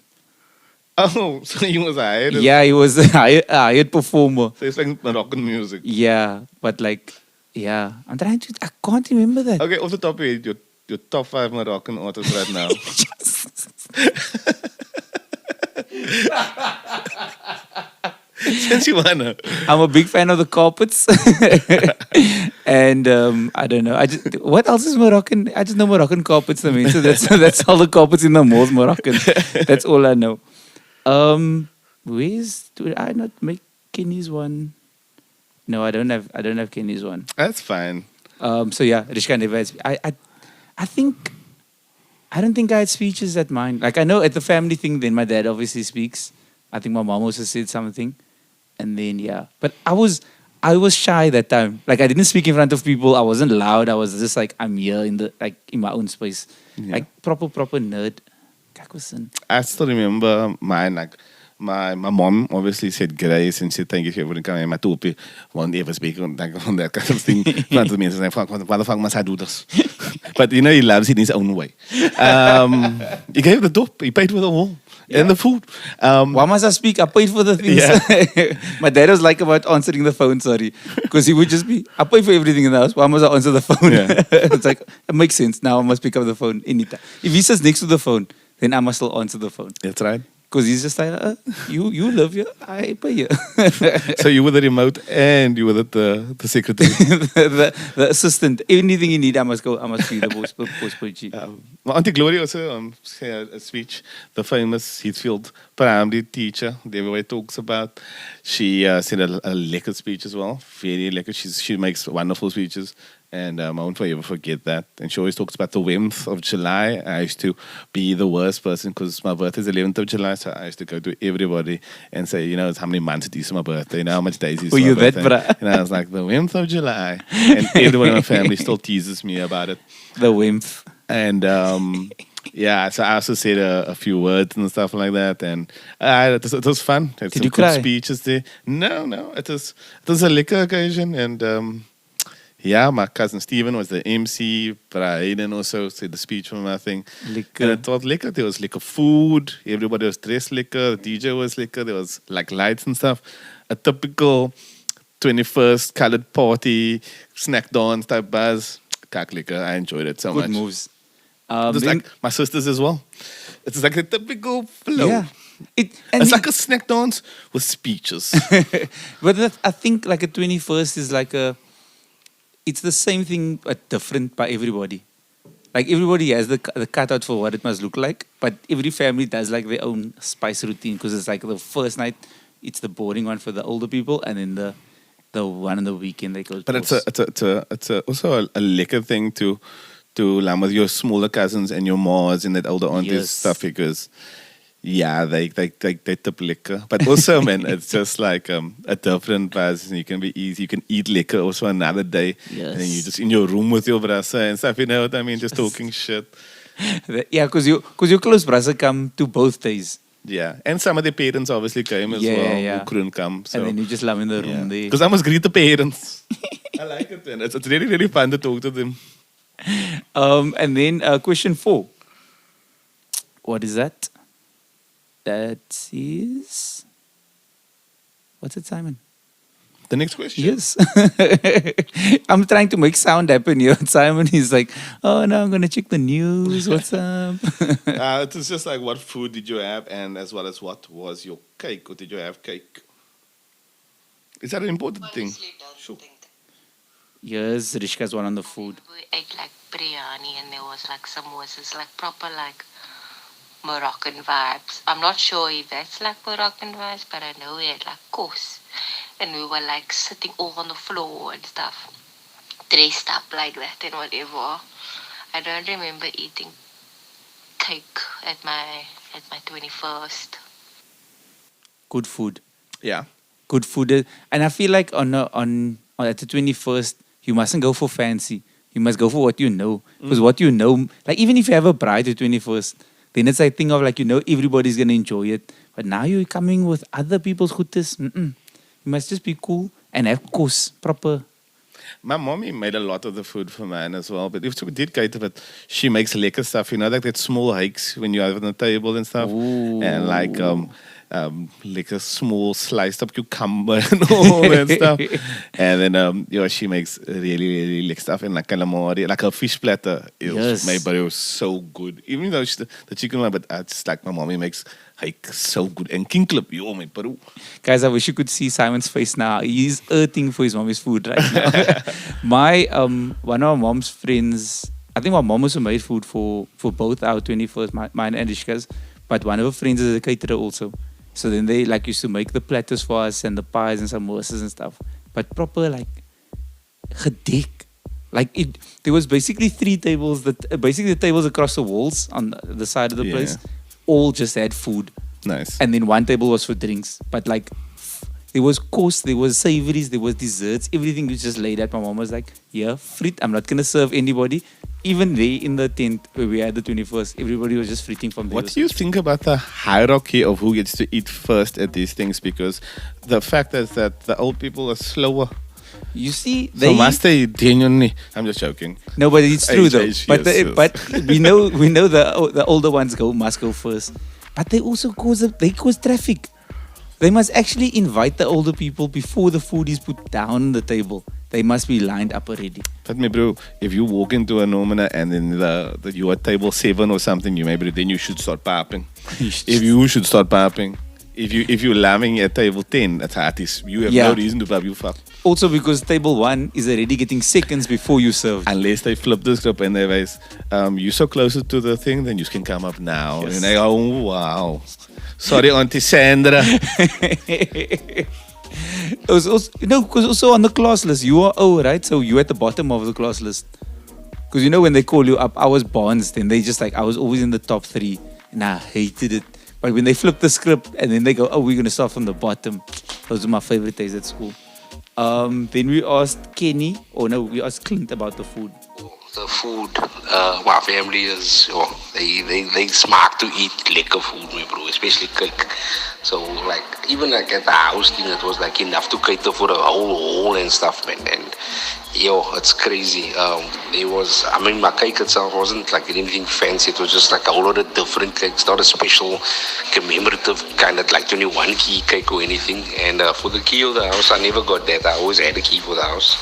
Speaker 1: Oh, so he was hired.
Speaker 2: Yeah, he was a hired performer.
Speaker 1: So it's like Moroccan music.
Speaker 2: Yeah, but like, yeah, I can't remember that.
Speaker 1: Okay, off the top of your head, your top 5 Moroccan artists right now. Since you wanna.
Speaker 2: I'm a big fan of the carpets, and I don't know. What else is Moroccan? I just know Moroccan carpets. I mean, so that's all the carpets in the mall's Moroccan. That's all I know. Do I not make Kenny's one? No, I don't have Kenny's one.
Speaker 1: That's fine.
Speaker 2: So yeah, Rizqua never had. I think I don't think I had speeches at mine. Like I know at the family thing, then my dad obviously speaks. I think my mom also said something, and then yeah. But I was shy that time. Like I didn't speak in front of people. I wasn't loud. I was just like I'm here in my own space,
Speaker 1: Yeah.
Speaker 2: like proper nerd. Kijk was in.
Speaker 1: I still remember mine. Like my mom obviously said grace and said thank you for everything. And my toepie won't ever speak on that kind of thing. Front of the mensen like, what the fuck must I do this? But you know he loves it in his own way. He gave the dop. He paid for the wall and the food.
Speaker 2: Why must I speak? I paid for the things.
Speaker 1: Yeah.
Speaker 2: My dad was like about answering the phone, sorry. Because he would just be, I pay for everything in the house. Why must I answer the phone?
Speaker 1: Yeah.
Speaker 2: It's like, it makes sense. Now I must pick up the phone anytime. If he sits next to the phone, then I must still answer the phone.
Speaker 1: That's right.
Speaker 2: Because he's just like, you live here, I pay you.
Speaker 1: So you were the remote and you were the secretary.
Speaker 2: the assistant. Anything you need, I must be the post.
Speaker 1: My Auntie Gloria also had a speech. The famous Heathfield primary teacher that everybody talks about. She said a lekker speech as well. Very lekker. She makes wonderful speeches. And I won't ever forget that. And she always talks about the 11th of July. I used to be the worst person because my birthday is 11th of July. So I used to go to everybody and say, you know, it's how many months it is for my birthday. You know, how much days is
Speaker 2: Were
Speaker 6: Oh,
Speaker 1: my
Speaker 2: you
Speaker 1: birthday.
Speaker 2: that bruh?
Speaker 1: And I was like, the 11th of July. And everyone in my family still teases me about it.
Speaker 2: The wimp.
Speaker 1: And yeah, so I also said a few words and stuff like that. And it was fun. Had
Speaker 2: Did
Speaker 1: some
Speaker 2: you
Speaker 1: good
Speaker 2: cry?
Speaker 1: speeches there. No, it was a liquor occasion. And yeah, my cousin Steven was the MC. Hayden also said the speech from my thing.
Speaker 2: Liquor.
Speaker 1: And it was liquor. There was liquor food. Everybody was dressed liquor. The DJ was liquor. There was like lights and stuff. A typical 21st colored party, snack dance type buzz. Kak liquor. I enjoyed it so
Speaker 2: Good
Speaker 1: much.
Speaker 2: moves.
Speaker 1: Just
Speaker 2: Then-
Speaker 1: like my sisters as well. It's like a typical flow.
Speaker 2: yeah. And
Speaker 1: It's like a snack dance with speeches.
Speaker 2: but I think like a 21st is like it's the same thing but different by everybody. Like everybody has the cutout for what it must look like, but every family does like their own spice routine because it's like the first night, it's the boring one for the older people, and then the one on the weekend they go.
Speaker 1: But it's also a lekker thing to lam with your smaller cousins and your moms and that older aunties
Speaker 2: Yes.
Speaker 1: stuff because they tip liquor. But also man, it's just like a different person. You can be easy. You can eat liquor also another day.
Speaker 2: Yes.
Speaker 1: And then you just in your room with your brother and stuff, you know what I mean? Just talking shit.
Speaker 2: Yeah, because your close brother come to both days,
Speaker 1: Yeah. And some of the parents obviously came as well.
Speaker 2: Yeah.
Speaker 1: Who couldn't come. So
Speaker 2: and then you just lam in the room there.
Speaker 1: because I must greet the parents. I like it, man. It's really, really fun to talk to them.
Speaker 2: And then question 4. What is that? That is. What's it, Simon?
Speaker 1: The next question.
Speaker 2: Yes. I'm trying to make sound happen here. Simon is like, oh no, I'm going to check the news. What's up?
Speaker 1: It's just like what food did you have and as well as what was your cake or did you have cake? Is that an important thing?
Speaker 5: Honestly, don't
Speaker 1: Sure.
Speaker 5: think.
Speaker 2: Yes, Rishka's one on the food.
Speaker 5: We ate like biryani and there was like samosas, like proper like Moroccan vibes. I'm not sure if that's like Moroccan vibes, but I know we had like course. And we were like sitting all on the floor and stuff. Dressed up like that and whatever. I don't remember eating cake at my 21st.
Speaker 2: Good food.
Speaker 1: Yeah.
Speaker 2: Good food. And I feel like on at the 21st, you mustn't go for fancy. You must go for what you know. Because what you know, like even if you have a bride at 21st, then it's a thing of like, everybody's going to enjoy it. But now you're coming with other people's goodies. You must just be cool and have course, proper.
Speaker 1: My mommy made a lot of the food for mine as well, but if we did cater, but she makes lekker stuff, like that small hikes when you have on the table and stuff,
Speaker 2: Ooh.
Speaker 1: and like a small sliced up cucumber and all that stuff, and then she makes really really like stuff and like calamari, like a fish platter. It was
Speaker 2: Yes.
Speaker 1: made, but it was so good. Even though the chicken one, but I just like my mommy makes like so good and king clip, yo my Peru.
Speaker 2: Guys, I wish you could see Simon's face now. He's earthing for his mommy's food right now. My one of my mom's friends, I think my mom also made food for both our 21st, mine and Ishka's, but one of her friends is a caterer also. So then they like used to make the platters for us and the pies and samosas and stuff. But proper like gedek. Like there was basically 3 tables basically the tables across the walls on the side of the
Speaker 1: Yeah.
Speaker 2: place all just had food.
Speaker 1: Nice.
Speaker 2: And then one table was for drinks. But like, there was course, there was savories, there was desserts. Everything was just laid out. My mom was like, yeah, frit. I'm not going to serve anybody. Even there in the tent where we had the 21st, everybody was just fritting from there.
Speaker 1: What do you think about the hierarchy of who gets to eat first at these things? Because the fact is that the old people are slower.
Speaker 2: You see,
Speaker 1: So must they genuinely? I'm just joking.
Speaker 2: No, but it's true though.
Speaker 1: Yes,
Speaker 2: But
Speaker 1: yes.
Speaker 2: but we know the older ones must go first. But they also cause traffic. They must actually invite the older people before the food is put down on the table. They must be lined up already.
Speaker 1: But me bro, if you walk into a nomina and then you are table 7 or something, then you should start popping. If you should start popping. If you're lambing at table 10, that's artist. You have no reason to pop you fuck.
Speaker 2: Also because table 1 is already getting seconds before you serve.
Speaker 1: Unless they flip the script and they say, you're so closer to the thing, then you can come up now.
Speaker 2: Yes.
Speaker 1: And they go, oh, wow. Sorry, Auntie Sandra.
Speaker 2: Because also on the class list, you are right? So you're at the bottom of the class list. Because when they call you up, I was bonds, then they just I was always in the top 3. And I hated it. But when they flip the script and then they go, we're going to start from the bottom. Those are my favorite days at school. Then we asked Kenny, we asked Clint about the food.
Speaker 3: The food, my family is, they smart to eat lekker food, my bro, especially cake. So even at the house thing, it was enough to cater for the whole and stuff, man. And it's crazy. My cake itself wasn't anything fancy. It was just a whole lot of different cakes, not a special commemorative kind of 21 key cake or anything. And for the key of the house, I never got that. I always had a key for the house.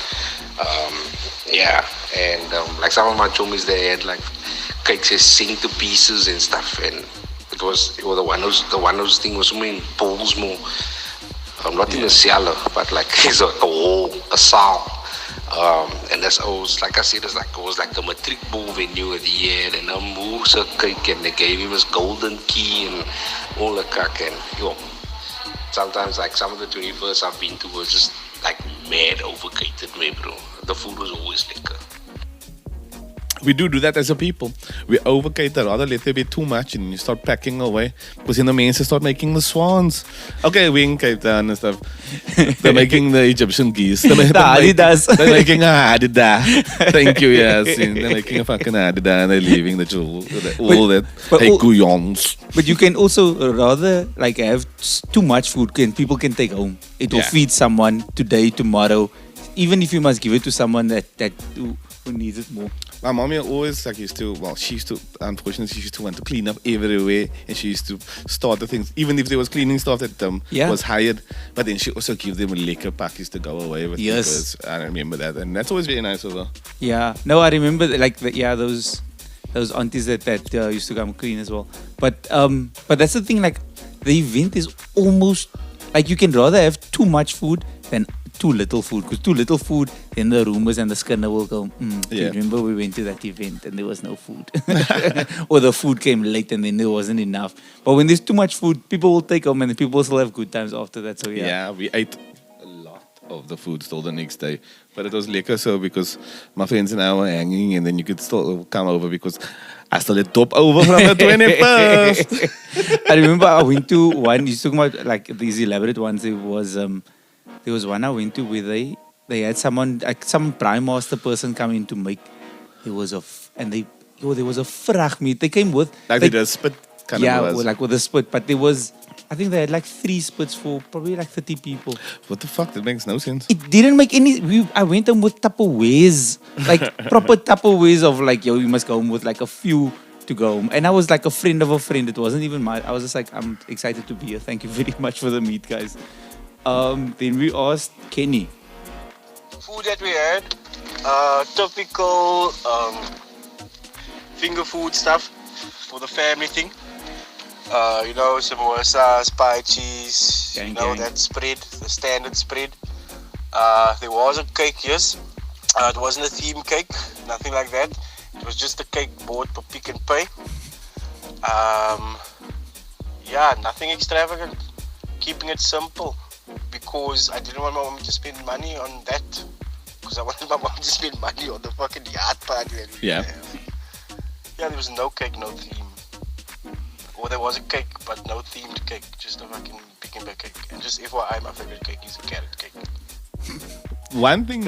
Speaker 3: And some of my chummies, they had cakes as centerpieces and stuff, and it was the one of those thing was so many balls more. Not in a cellar, but like it's a whole a saal. And that's always, like I said, it was like the matric ball venue at the end, and a moves a cake, and they gave him his golden key and all the cack, and sometimes like some of the 21st I've been to was just like mad overcated, me bro. The food was always liquor.
Speaker 1: We do that as a people. We overcater rather let there be too much and you start packing away. Because the men start making the swans. Okay, we in Cape Town and stuff. They're making the Egyptian geese. They're
Speaker 2: They're
Speaker 1: making a Adidas. Thank you, Yaaseens. They're making a fucking Adidas and they're leaving the jewel. All that. Hey, couillons.
Speaker 2: But you can also rather like have too much food people can take home. It will feed someone today, tomorrow. Even if you must give it to someone that who needs it more.
Speaker 1: My mommy always she used to want to clean up everywhere, and she used to start the things, even if there was cleaning staff that was hired, but then she also give them liquor packets to go away with.
Speaker 2: Yes.
Speaker 1: I remember that, and that's always very nice of her.
Speaker 2: Yeah, no, I remember those aunties that used to come clean as well. But that's the thing, like the event is almost like you can rather have too much food than too little food, because too little food, then the rumors and the scandal will go, remember we went to that event and there was no food. Or the food came late and then there wasn't enough. But when there's too much food, people will take home and people still have good times after that. So
Speaker 1: yeah, we ate a lot of the food still the next day. But it was liquor, so because my friends and I were hanging, and then you could still come over because I still had top over from the 21st.
Speaker 2: I remember I went to one, you're talking about like these elaborate ones, there was one I went to where they had someone, like some prime master person come in to make. There was a frag meat. They came with
Speaker 1: like they did a spit kind of was.
Speaker 2: Like with a spit. But there was, I think they had like 3 spits for probably like 30 people.
Speaker 1: What the fuck? That makes no sense.
Speaker 2: It didn't make any. I went home with Tupperwares, like proper Tupperwares of like, you must go home with like a few to go home. And I was like a friend of a friend. It wasn't even I was just like, I'm excited to be here. Thank you very much for the meat, guys. Then we asked Kenny.
Speaker 4: Food that we had, typical finger food stuff for the family thing. Samosas, pie cheese, that spread, the standard spread. There was a cake, yes. It wasn't a theme cake, nothing like that. It was just a cake bought for Pick and Pay. Nothing extravagant. Keeping it simple. Because I didn't want my mom to spend money on that. Because I wanted my mom to spend money on the fucking yard party.
Speaker 1: Yeah.
Speaker 4: There was no cake, no theme. Or there was a cake, but no themed cake. Just a fucking Pick and Pay cake. And just FYI, my favorite cake is a carrot cake.
Speaker 1: One thing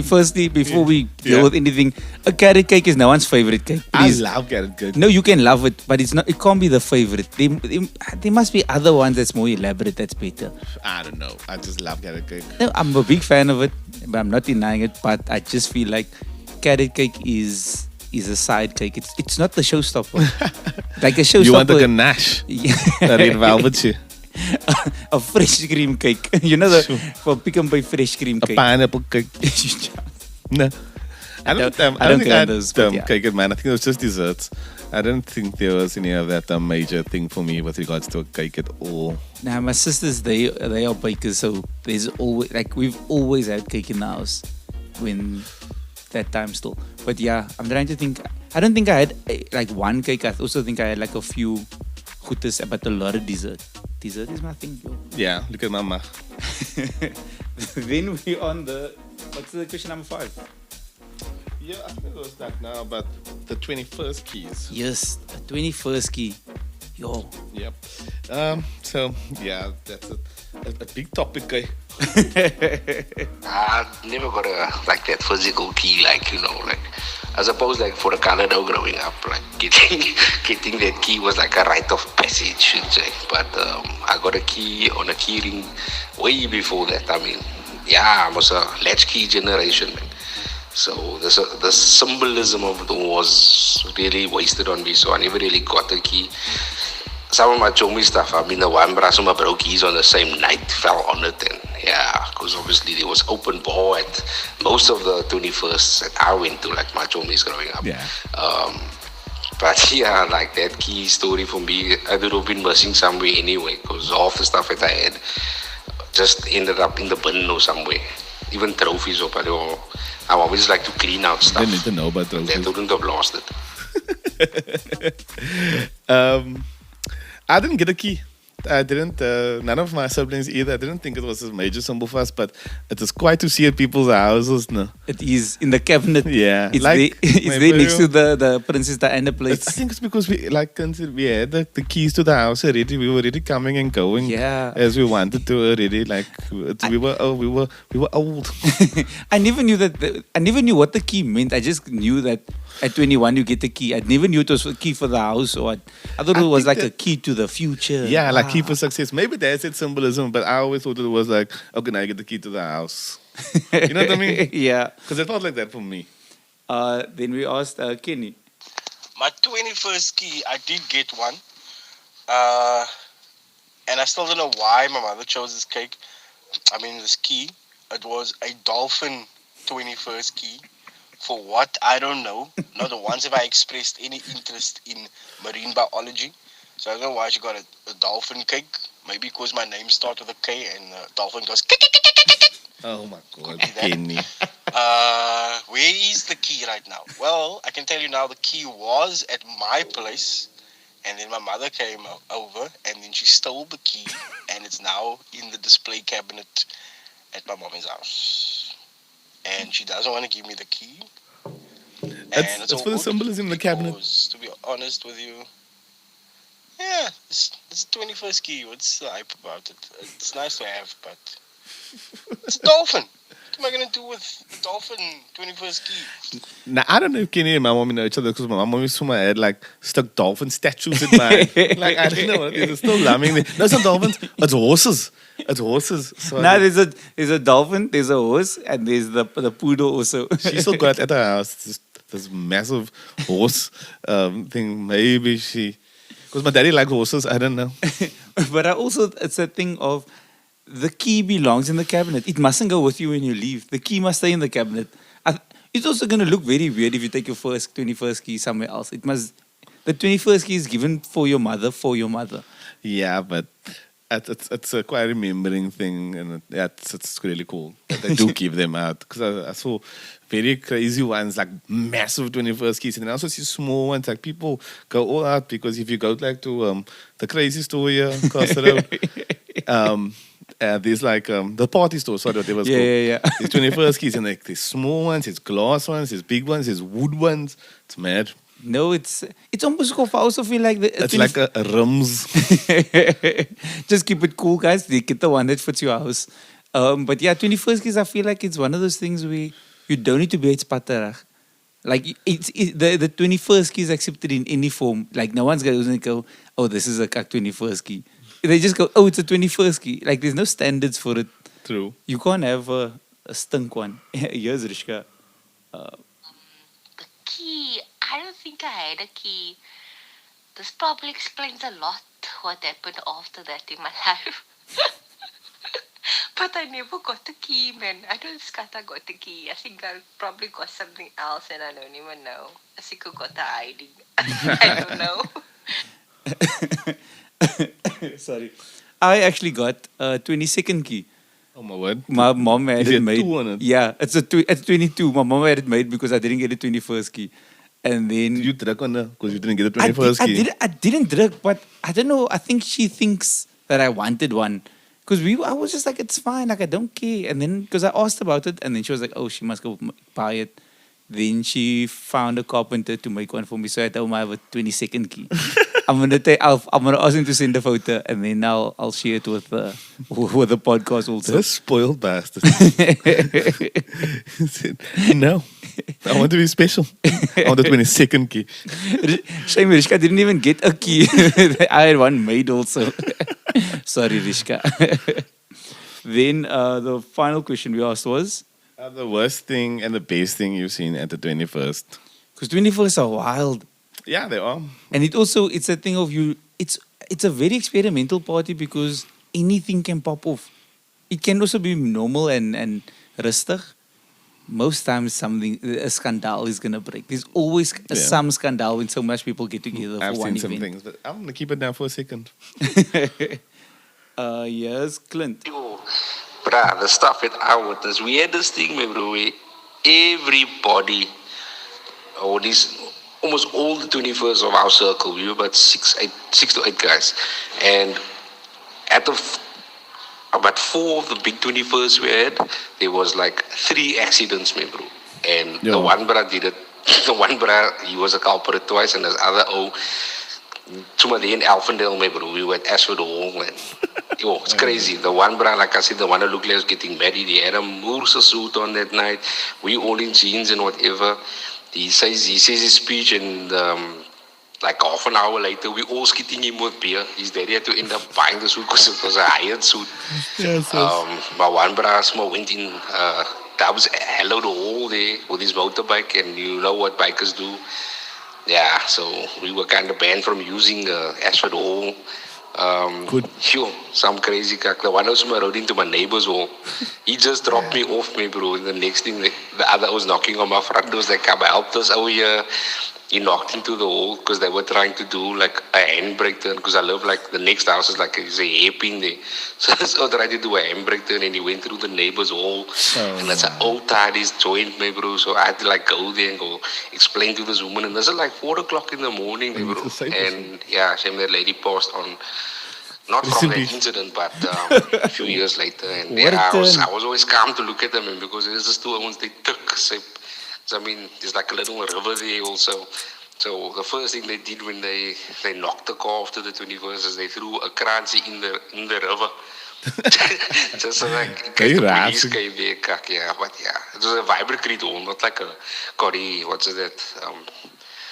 Speaker 2: firstly, before we deal with anything, a carrot cake is no one's favorite cake. Please.
Speaker 1: I love carrot cake.
Speaker 2: No, you can love it, but it's not. It can't be the favorite. There must be other ones that's more elaborate, that's better.
Speaker 1: I don't know. I just love carrot cake.
Speaker 2: No, I'm a big fan of it, but I'm not denying it. But I just feel like carrot cake is a side cake. It's not the showstopper. Like a showstopper.
Speaker 1: You want a ganache? A red velvet.
Speaker 2: A fresh cream cake. For Pick and Pay fresh cream cake.
Speaker 1: A pineapple cake. No. I don't think I had cake, man. I think it was just desserts. I don't think there was any of that major thing for me with regards to a cake at all.
Speaker 2: Nah, my sisters, they are bakers, so there's always, like, we've always had cake in the house when that time still. But yeah, I'm trying to think. I don't think I had like one cake. I also think I had like a few goodies, but a lot of dessert. Dessert is my thing, yo.
Speaker 1: Yeah, look at mama.
Speaker 2: Then we on what's the question number 5?
Speaker 1: Yeah, I think it was that now, but the 21st keys.
Speaker 2: Yes, the 21st key. Yo.
Speaker 1: Yep. So, yeah, that's a big topic, guy.
Speaker 3: I never got that physical key, I suppose for a Canada growing up, getting that key was like a rite of passage, should say. But I got a key on a key ring way before that. I mean, I was a latchkey generation, man. So the symbolism of it was really wasted on me. So I never really got a key. Some of my chommy stuff, I mean, the one brass of my broke keys on the same night fell on it, and because obviously there was open bar at most of the 21st that I went to, like my chommies growing up.
Speaker 1: Yeah.
Speaker 3: But yeah, like that key story for me, I would have been missing somewhere anyway, because half the stuff that I had just ended up in the bin or somewhere. Even trophies up. I always like to clean out
Speaker 1: I
Speaker 3: stuff.
Speaker 1: didn't need to know about
Speaker 3: That
Speaker 1: trophies.
Speaker 3: wouldn't have lost it.
Speaker 1: I didn't get a key. I didn't. None of my siblings either. I didn't think it was a major symbol for us, but it is quite to see at people's houses. No.
Speaker 2: It is in the cabinet.
Speaker 1: Yeah,
Speaker 2: It's
Speaker 1: like
Speaker 2: there, it's
Speaker 1: my
Speaker 2: there next to
Speaker 1: burial-
Speaker 2: the Princess Diana
Speaker 1: I
Speaker 2: plates.
Speaker 1: think it's because we we had the keys to the house already. We were already coming and going
Speaker 2: Yeah.
Speaker 1: as we wanted to already. Like we were old.
Speaker 2: I never knew I never knew what the key meant. I just knew that at 21 you get the key. I never knew it was a key for the house or what. I thought
Speaker 1: I
Speaker 2: it was
Speaker 1: think
Speaker 2: like a
Speaker 1: that-
Speaker 2: key to the future.
Speaker 1: Yeah, like key
Speaker 2: Wow.
Speaker 1: for success. Maybe that's its symbolism, but I always thought it was like, okay, now I get the key to the house. You know what I mean?
Speaker 2: Yeah.
Speaker 1: Because it felt like that for me.
Speaker 2: Then we asked Kenny.
Speaker 4: My 21st key, I did get one. And I still don't know why my mother chose this cake. I mean, this key. It was a dolphin 21st key. For what? I don't know. Not once have I expressed any interest in marine biology. So I don't know why she got a dolphin cake. Maybe because my name starts with a K and dolphin goes.
Speaker 1: Oh my God,
Speaker 4: Copy that.
Speaker 1: Kenny.
Speaker 4: Where is the key right now? Well, I can tell you now the key was at my place. And then my mother came over and then she stole the key. And it's now in the display cabinet at my mommy's house. And she doesn't want to give me the key. And
Speaker 1: It's
Speaker 4: all
Speaker 1: for the
Speaker 4: good
Speaker 1: symbolism in the cabinet.
Speaker 4: because, to be honest with you, yeah, it's the 21st key. What's the hype about it? It's nice to have, but it's a dolphin. What am I going to do with the dolphin 21st key?
Speaker 1: Now, I don't know if Kenny and my mom know each other because my mom always saw my head like stuck dolphin statues in my like I don't know what it is. It's still lambing. No, it's not dolphins. It's horses. It's horses. So
Speaker 2: Now there's a dolphin, there's a horse, and there's the poodle also.
Speaker 1: she still got it at her house. This massive horse thing. Maybe she, because my daddy likes horses. I don't know.
Speaker 2: But it's a thing of the key belongs in the cabinet. It mustn't go with you when you leave. The key must stay in the cabinet. It's also going to look very weird if you take your 21st key somewhere else. The 21st key is given for your mother,
Speaker 1: Yeah, but it's a quite remembering thing, and it's really cool that they do keep them out. Because I saw very crazy ones, like massive 21st keys, and then I also see small ones. Like people go all out because if you go like to the crazy store here across the road, there's like the party store, sorry, what it was called.
Speaker 2: Yeah.
Speaker 1: There's 21st keys, and like there's small ones, there's glass ones, there's big ones, there's wood ones. It's mad.
Speaker 2: No, it's almost cool. I also feel like
Speaker 1: It's like a rims.
Speaker 2: Just keep it cool, guys. Get the one that fits your house. But yeah, 21st keys, I feel like it's one of those things where you don't need to be spatterag. Like the 21st key is accepted in any form. Like no one's going to go, oh, this is a 21st key. They just go, oh, it's a 21st key. Like there's no standards for it.
Speaker 1: True.
Speaker 2: You can't have a stink one. Here's Rizqua.
Speaker 5: The key. I don't think I had a key. This probably explains a lot what happened after that in my life. But I never got the key, man. I don't think I got the key. I think I probably got something else and I don't even know. I think I got the ID. I don't know.
Speaker 2: Sorry. I actually got a 22nd key.
Speaker 1: Oh my word.
Speaker 2: My mom had
Speaker 1: Is
Speaker 2: it
Speaker 1: there
Speaker 2: made.
Speaker 1: two on it?
Speaker 2: Yeah, it's 22. My mom had it made because I didn't get a 21st key. And then
Speaker 1: Did you drag on that because you didn't get the 21st key?
Speaker 2: I didn't drag, but I don't know. I think she thinks that I wanted one. Because I was just like, it's fine, like I don't care. And then, because I asked about it, and then she was like, oh, she must go buy it. Then she found a carpenter to make one for me. So I told him I have a 22nd key. I'm gonna ask him to send a photo, and then I'll share it with the podcast also.
Speaker 1: This spoiled bastard. He said, no, I want to be special. I want the 22nd key.
Speaker 2: Shame Rizqua didn't even get a key. I had one made also. Sorry, Rizqua. Then the final question we asked was?
Speaker 1: The worst thing and the best thing you've seen at the 21st?
Speaker 2: Because 21st are wild.
Speaker 1: Yeah, they are.
Speaker 2: And it's a thing of it's a very experimental party because anything can pop off. It can also be normal and rustig, most times a scandal is gonna break. There's always some scandal when so much people get together
Speaker 1: I've
Speaker 2: for
Speaker 1: seen
Speaker 2: one
Speaker 1: some
Speaker 2: event.
Speaker 1: things, but I'm gonna keep it down for a second.
Speaker 2: Yes, Clint.
Speaker 3: Yo, bruh, the stuff at I witnessed, we had this thing, my bro, where everybody, or these, almost all the 21st of our circle, we were about six to eight guys. And at about four of the big 21st we had, there was like 3 accidents, my bro. And the one brother did it. The one brother, he was a culprit twice, and this other, somebody in Alphendale, my bro, we were at Ashford Hall, and yo, it's crazy. The one brother, like I said, the one that looked like he was getting married, he had a Moorse suit on that night. We all in jeans and whatever. He says his speech, and like half an hour later, we all skitting him with beer. His daddy had to end up buying the suit because it was a hired suit.
Speaker 1: Yes.
Speaker 3: My one brother went in, that was hello the hall there with his motorbike, and you know what bikers do. Yeah, so we were kind of banned from using Ashford Hall.
Speaker 1: Good.
Speaker 3: Yo, some crazy cock. The one who rode into my neighbor's hall, he just dropped me off, me bro. The next thing, the other was knocking on my front door. Like, come help us over here. He knocked into the hall because they were trying to do like a handbrake turn. Because I live like the next house is like there's a hairpin there, so I tried to do a handbrake turn, and he went through the neighbor's hall, and that's an old tidy's joint, me bro. So I had to like go there and go explain to this woman, and this is like 4 o'clock in the morning, me bro. And yeah, shame that lady passed on. Not from that incident, but a few years later. And yeah, I was always calm to look at them, and because there's just 2 ones they took. So, I mean, there's like a little river there also. So the first thing they did when they knocked the car off to the 21st is they threw a kransie in the river. Just so like in case the police came there, yeah. But yeah, it was a vibratory hole, not like a curry, what's that?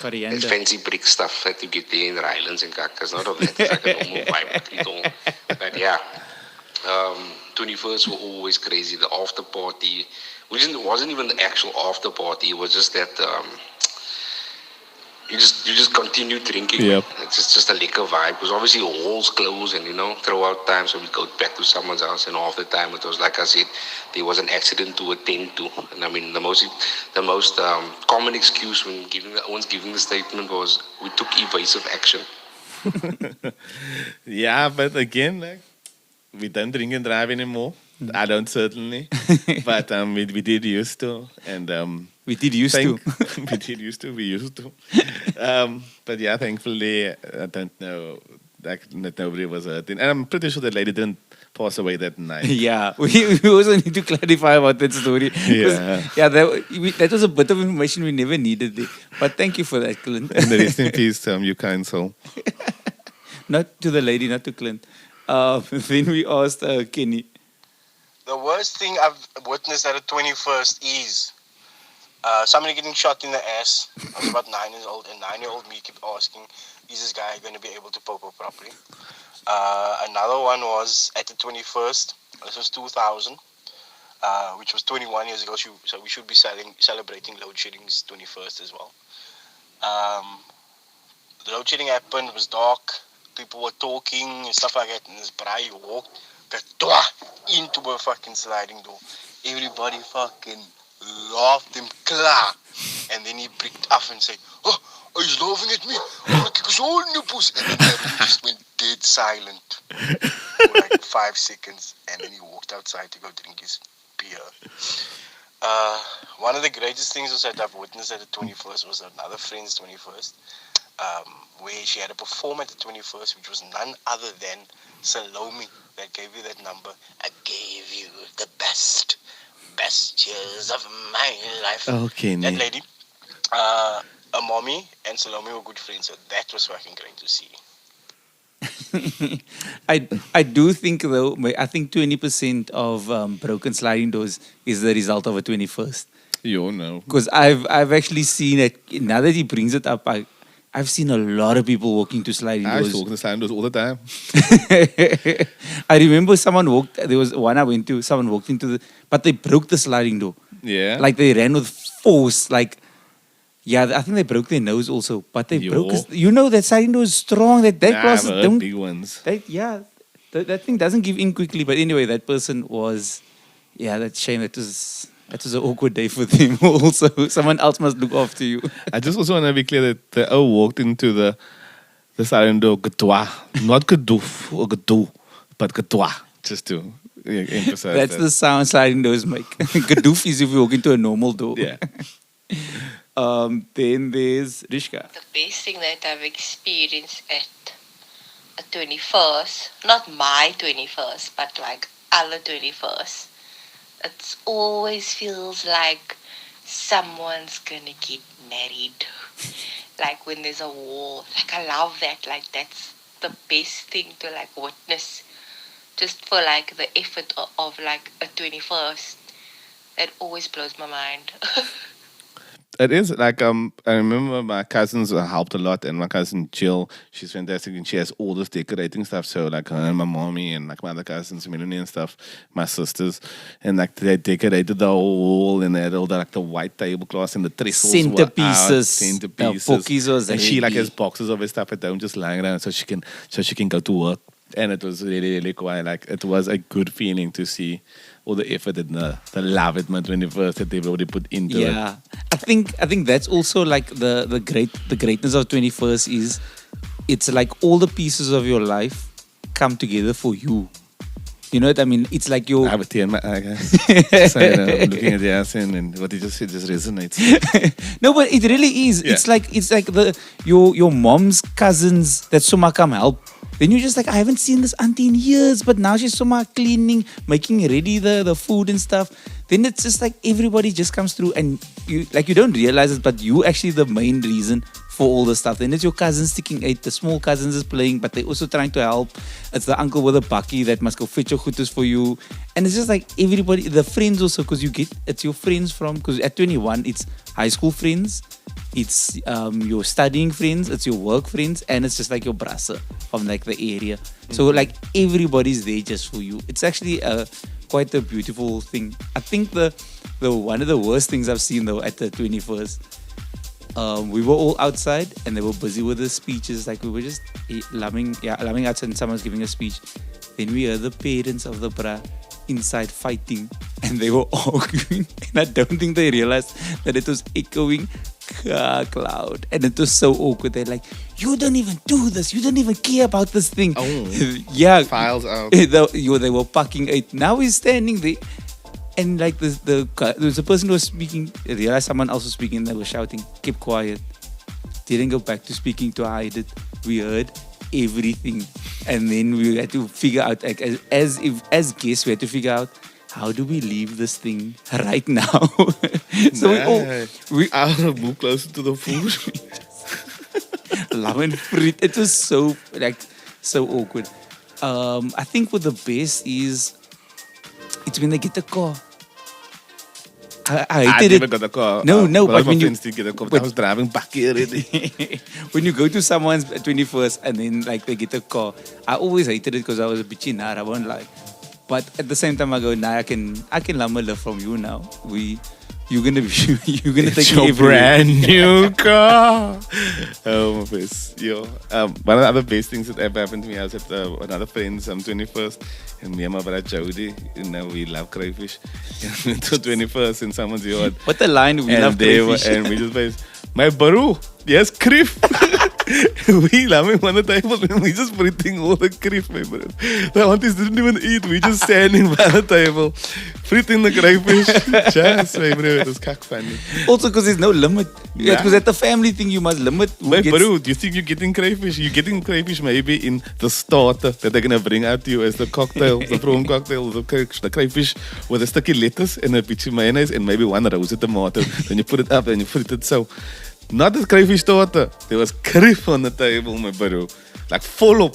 Speaker 3: That fancy brick stuff that you get there in the islands and kakas. Not of that. It's like a normal vibratory. But yeah, 21st were always crazy. The after party, which wasn't even the actual after party. It was just that you just continue drinking.
Speaker 1: Yep.
Speaker 3: It's just a liquor vibe, because obviously halls close, and throughout time, so we go back to someone's house, and half the time it was like I said, there was an accident to attend to. And I mean, the most common excuse when giving the statement was, we took evasive action.
Speaker 1: Yeah, but again, like, we don't drink and drive anymore. I don't, certainly. But we did used to, and
Speaker 2: we did used to.
Speaker 1: We used to. But yeah, thankfully, I don't know, like, nobody was hurt. And I'm pretty sure that lady didn't pass away that night.
Speaker 2: Yeah, we also need to clarify about that story.
Speaker 1: Yeah.
Speaker 2: Yeah, that was a bit of information we never needed there. But thank you for that, Clint.
Speaker 1: And the rest in peace, you kind soul.
Speaker 2: Not to the lady, not to Clint. Then we asked Kenny.
Speaker 4: The worst thing I've witnessed at a 21st is somebody getting shot in the ass. I was about 9 years old, and 9-year-old me kept asking, is this guy going to be able to popo properly? Another one was at the 21st. This was 2000, which was 21 years ago. So we should be celebrating load shedding's 21st as well. The load shedding happened. It was dark. People were talking and stuff like that. And this braai walked into a fucking sliding door. Everybody fucking laughed him klaar. And then he pricked off and said, "Oh, he's laughing at me. Oh, look, it's all nipples." And then the room just went dead silent for like 5 seconds. And then he walked outside to go drink his beer. One of the greatest things was that I've witnessed at the 21st was another friend's 21st. Where she had a perform at the 21st, which was none other than Salome, that gave you that number. I gave you the best years of my life.
Speaker 1: Okay,
Speaker 4: that lady, a mommy and Salome were good friends, so that was fucking great to see.
Speaker 2: I do think, though, I think 20% of broken sliding doors is the result of a 21st.
Speaker 1: You know.
Speaker 2: Because I've actually seen it, now that he brings it up, I've seen a lot of people walking to sliding doors.
Speaker 1: I walk to sliding doors all the time.
Speaker 2: I remember there was one I went to, someone walked into but they broke the sliding door.
Speaker 1: Yeah.
Speaker 2: Like they ran with force, like, yeah, I think they broke their nose also, but they broke, that sliding door is strong, that classes don't,
Speaker 1: big ones.
Speaker 2: That thing doesn't give in quickly, but anyway, that person was, yeah, that's shame, that was, That was an awkward day for them also. Someone else must look after you.
Speaker 1: I just also want to be clear that they all walked into the silent door, Gatois. Not Gadoof or Gadoo, but Gatois. Just to emphasize
Speaker 2: That's
Speaker 1: that.
Speaker 2: the sound sliding doors make. Gadoof is if you walk into a normal door.
Speaker 1: Yeah.
Speaker 2: Then there's Rizqua.
Speaker 5: The best thing that I've experienced at a 21st, not my 21st, but like other 21st, it always feels like someone's gonna get married. Like when there's a war. Like I love that. Like that's the best thing to like witness. Just for like the effort of like a 21st. That always blows my mind.
Speaker 1: It is like I remember my cousins helped a lot, and my cousin Jill, she's fantastic, and she has all this decorating stuff. So like her and my mommy and like my other cousins, Melanie and stuff, my sisters, and like they decorated the whole wall, and they had all the like the white tablecloths and the trestles,
Speaker 2: centerpieces,
Speaker 1: and she like has boxes of her stuff at home just lying around, so she can go to work. And it was really quite like it was a good feeling to see all the effort and the love at my 21st that they've already put into it.
Speaker 2: Yeah, I think that's also like the greatness of 21st is it's like all the pieces of your life come together for you. You know what I mean? It's like your.
Speaker 1: I have a tear in my eye, guys. So, I'm looking at Yaasen, and what he just said just resonates.
Speaker 2: No, but it really is.
Speaker 1: Yeah.
Speaker 2: It's like your mom's cousins that Soma come help. Then you're just like, I haven't seen this auntie in years, but now she's Soma cleaning, making ready the food and stuff. Then it's just like everybody just comes through, and you don't realize it, but you actually the main reason for all the stuff. Then it's your cousins sticking eight, the small cousins is playing, but they're also trying to help. It's the uncle with a bucky that must go fetch your goodies for you. And it's just like everybody, the friends also, because it's your friends because at 21, it's high school friends, it's your studying friends, it's your work friends, and it's just like your brassa from like the area. So like everybody's there just for you. It's actually quite a beautiful thing. I think the one of the worst things I've seen though at the 21st, we were all outside and they were busy with the speeches. Like we were just loving outside and someone's giving a speech. Then we heard the parents of the bra inside fighting and they were arguing. And I don't think they realized that it was echoing cloud. And it was so awkward. They're like, you don't even do this. You don't even care about this thing.
Speaker 1: Oh,
Speaker 2: yeah.
Speaker 1: files out.
Speaker 2: They were packing it. Now he's standing there. And like there was a person who was speaking, realized someone else was speaking, and they were shouting, keep quiet. Didn't go back to speaking to hide it. We heard everything. And then we had to figure out, like, as guests, we had to figure out, how do we leave this thing right now? So we
Speaker 1: move closer to the food.
Speaker 2: Lam and fried. It was so awkward. I think what the best is, it's when they get the car. I hated
Speaker 1: never got a car.
Speaker 2: No,
Speaker 1: but
Speaker 2: when you
Speaker 1: friends did get a car, but I was driving back here already.
Speaker 2: when you go to someone's 21st and then like they get a car, I always hated it because I was a bitchy nut. I won't lie. But at the same time, I go, nah, I can lama love from you now. You're gonna take
Speaker 1: your
Speaker 2: me everywhere.
Speaker 1: brand new car. Oh my face, yo. One of the other best things that ever happened to me, I was at another friend's 21st, and me and my brother Jody, we love crayfish. And we went to 21st in someone's yard.
Speaker 2: What the line? We love crayfish.
Speaker 1: And we just placed, my baru, yes, criff. We laughing on the table and we just friting all the criff, my brother. The aunties didn't even eat. We just standing by the table, friting the crayfish. Just, my brother, it was cack funny.
Speaker 2: Also, because there's no limit.
Speaker 1: Yeah.
Speaker 2: Because at the family thing, you must limit.
Speaker 1: My bro, do you think you're getting crayfish? You're getting crayfish maybe in the starter that they're going to bring out to you as the cocktail, the prawn cocktail, the crayfish with a sticky lettuce and a bit of mayonnaise and maybe one rose tomato. Then you put it up and you frit it so. Not the crayfish starter. There was criff on the table, my bro. Like full up.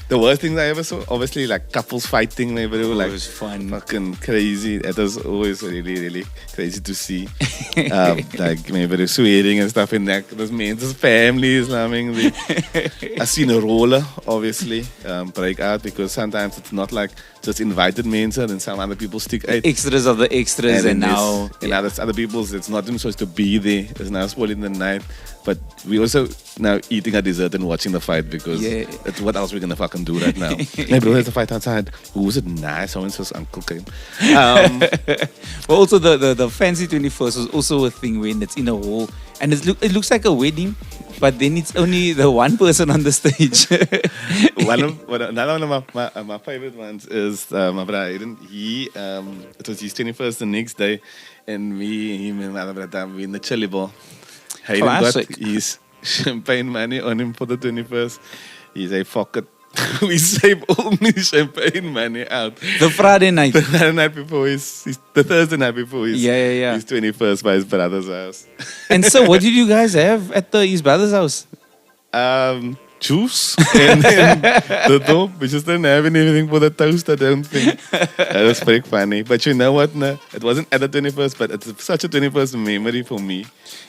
Speaker 1: The worst things I ever saw, obviously, like couples fighting, my bro. Like,
Speaker 2: it was fun.
Speaker 1: Fucking crazy. That was always really, really crazy to see. Like, my bro swearing and stuff in that. Those men's families, I seen a roller, obviously, break out because sometimes it's not like just invited men's and some other people stick out.
Speaker 2: Extras of the extras and now.
Speaker 1: And other people's, it's not even supposed to be there. It's now spoiling the night. But we also now eating our dessert and watching the fight because it's what else we're gonna fucking do right now. Hey bro, there's a fight outside. Who was it? Nice. Someone's uncle came.
Speaker 2: But also the fancy 21st was also a thing when it's in a hall and it looks like a wedding, but then it's only the one person on the stage.
Speaker 1: Another one of my favorite ones is my brother. It was his 21st the next day, and him and my brother we in the chili bar. He got his champagne money on him for the 21st. He said, fuck it. We save all his champagne money out.
Speaker 2: The Friday night.
Speaker 1: The Friday night before the Thursday night before his 21st by his brother's house.
Speaker 2: And so what did you guys have at his brother's house?
Speaker 1: Juice and then the dope. We just didn't have anything for the toast, I don't think. That was pretty funny. But you know what? No, it wasn't at the 21st, but it's such a 21st memory for me.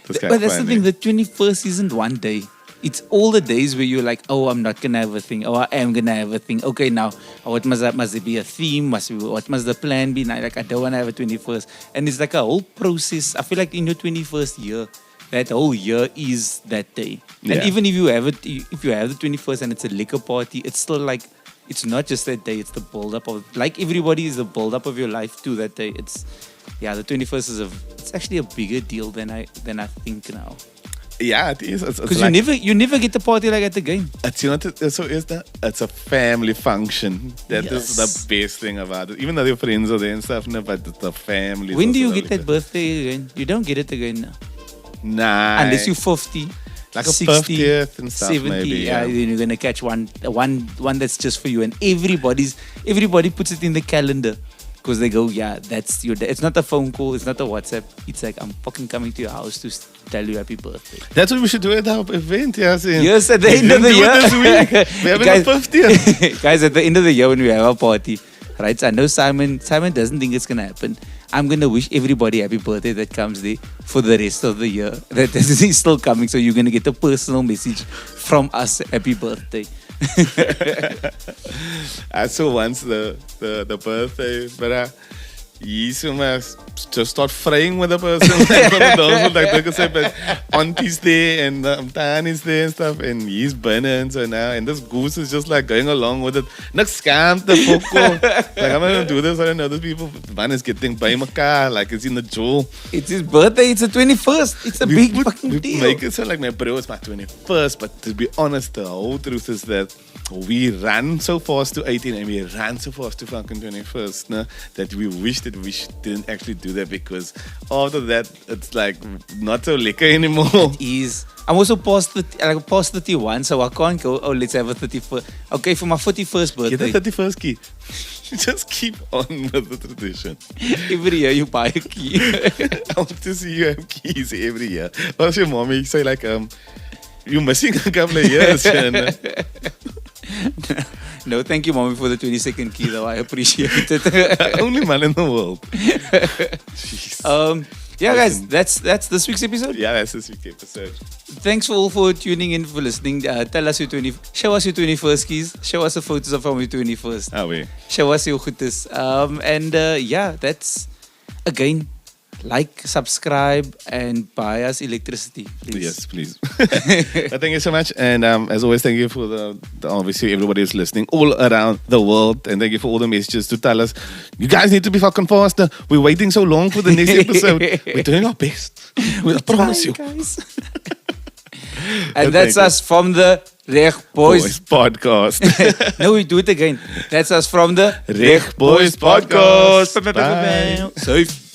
Speaker 1: But that's
Speaker 2: funny. The thing, the 21st isn't one day. It's all the days where you're like, oh, I'm not going to have a thing. Oh, I am going to have a thing. Okay, now, what must it be a theme? What must the plan be? Now, like, I don't want to have a 21st. And it's like a whole process. I feel like in your 21st year, that whole year is that day. Yeah. And even if you have the 21st and it's a liquor party, it's still like, it's not just that day, it's the build-up of, like everybody is the build-up of your life to that day. The 21st it's actually a bigger deal than I think now.
Speaker 1: Yeah, it is.
Speaker 2: Because you never get the party like at the game.
Speaker 1: It's a family function. That is the best thing about it. Even though your friends are there and stuff, but it's the family.
Speaker 2: When do you get that birthday again? You don't get it again now.
Speaker 1: Nah.
Speaker 2: Unless you're 50.
Speaker 1: Like a
Speaker 2: 60,
Speaker 1: 50th and stuff
Speaker 2: 70,
Speaker 1: maybe.
Speaker 2: Then you're gonna catch one that's just for you, and everybody puts it in the calendar because they go, that's your day. It's not a phone call, it's not a WhatsApp. It's like, I'm fucking coming to your house to tell you happy birthday.
Speaker 1: That's what we should do at our event, Yaaseens.
Speaker 2: Yes, at the end of the year.
Speaker 1: This week. We're having a 50th.
Speaker 2: Guys, at the end of the year when we have our party, right? So I know Simon doesn't think it's gonna happen. I'm going to wish everybody happy birthday that comes there for the rest of the year. That is still coming. So you're going to get a personal message from us. Happy birthday.
Speaker 1: I saw once the birthday, but he's just start fraying with the person. Like auntie's there and Tani's there and stuff, and he's burning. So now, and this goose is just like going along with it. Not scam the foko. Like, I'm not gonna do this. I don't know those people. Man is getting by my car, like it's in the jaw.
Speaker 2: It's his birthday. It's the 21st. It's a big fucking deal.
Speaker 1: Make it sound like my bro, it's my 21st. But to be honest, the whole truth is that we ran so fast to 18 and we ran so fast to fucking 21st, no? That we wish that we didn't actually do that, because after that it's like not so liquor anymore.
Speaker 2: It is. I'm also past 31, so I can't go, oh, let's have a 31st. Okay, for my 41st birthday.
Speaker 1: Get the 31st key. Just keep on with the tradition.
Speaker 2: Every year you buy a key.
Speaker 1: I want to see you have keys every year. What's your mommy say, like, you're missing a couple of years.
Speaker 2: No, thank you, mommy, for the 22nd key, though. I appreciate it.
Speaker 1: Only man in the world.
Speaker 2: Yeah, guys, that's this week's episode.
Speaker 1: Yeah, that's this week's episode.
Speaker 2: Thanks all for tuning in, for listening. Tell us show us your 21st keys. Show us the photos of from your 21st.
Speaker 1: Ah, we.
Speaker 2: Show us your goodies. That's again. Like, subscribe, and buy us electricity, please.
Speaker 1: Yes, please. Thank you so much. And as always, thank you for the obviously everybody is listening all around the world. And thank you for all the messages to tell us, you guys need to be fucking faster. We're waiting so long for the next episode. We're doing our best. I promise you.
Speaker 2: Guys. And that's us from the Reg Boys
Speaker 1: Podcast.
Speaker 2: No, we do it again. That's us from the
Speaker 1: Reg Boys Podcast.
Speaker 2: Bye. Safe.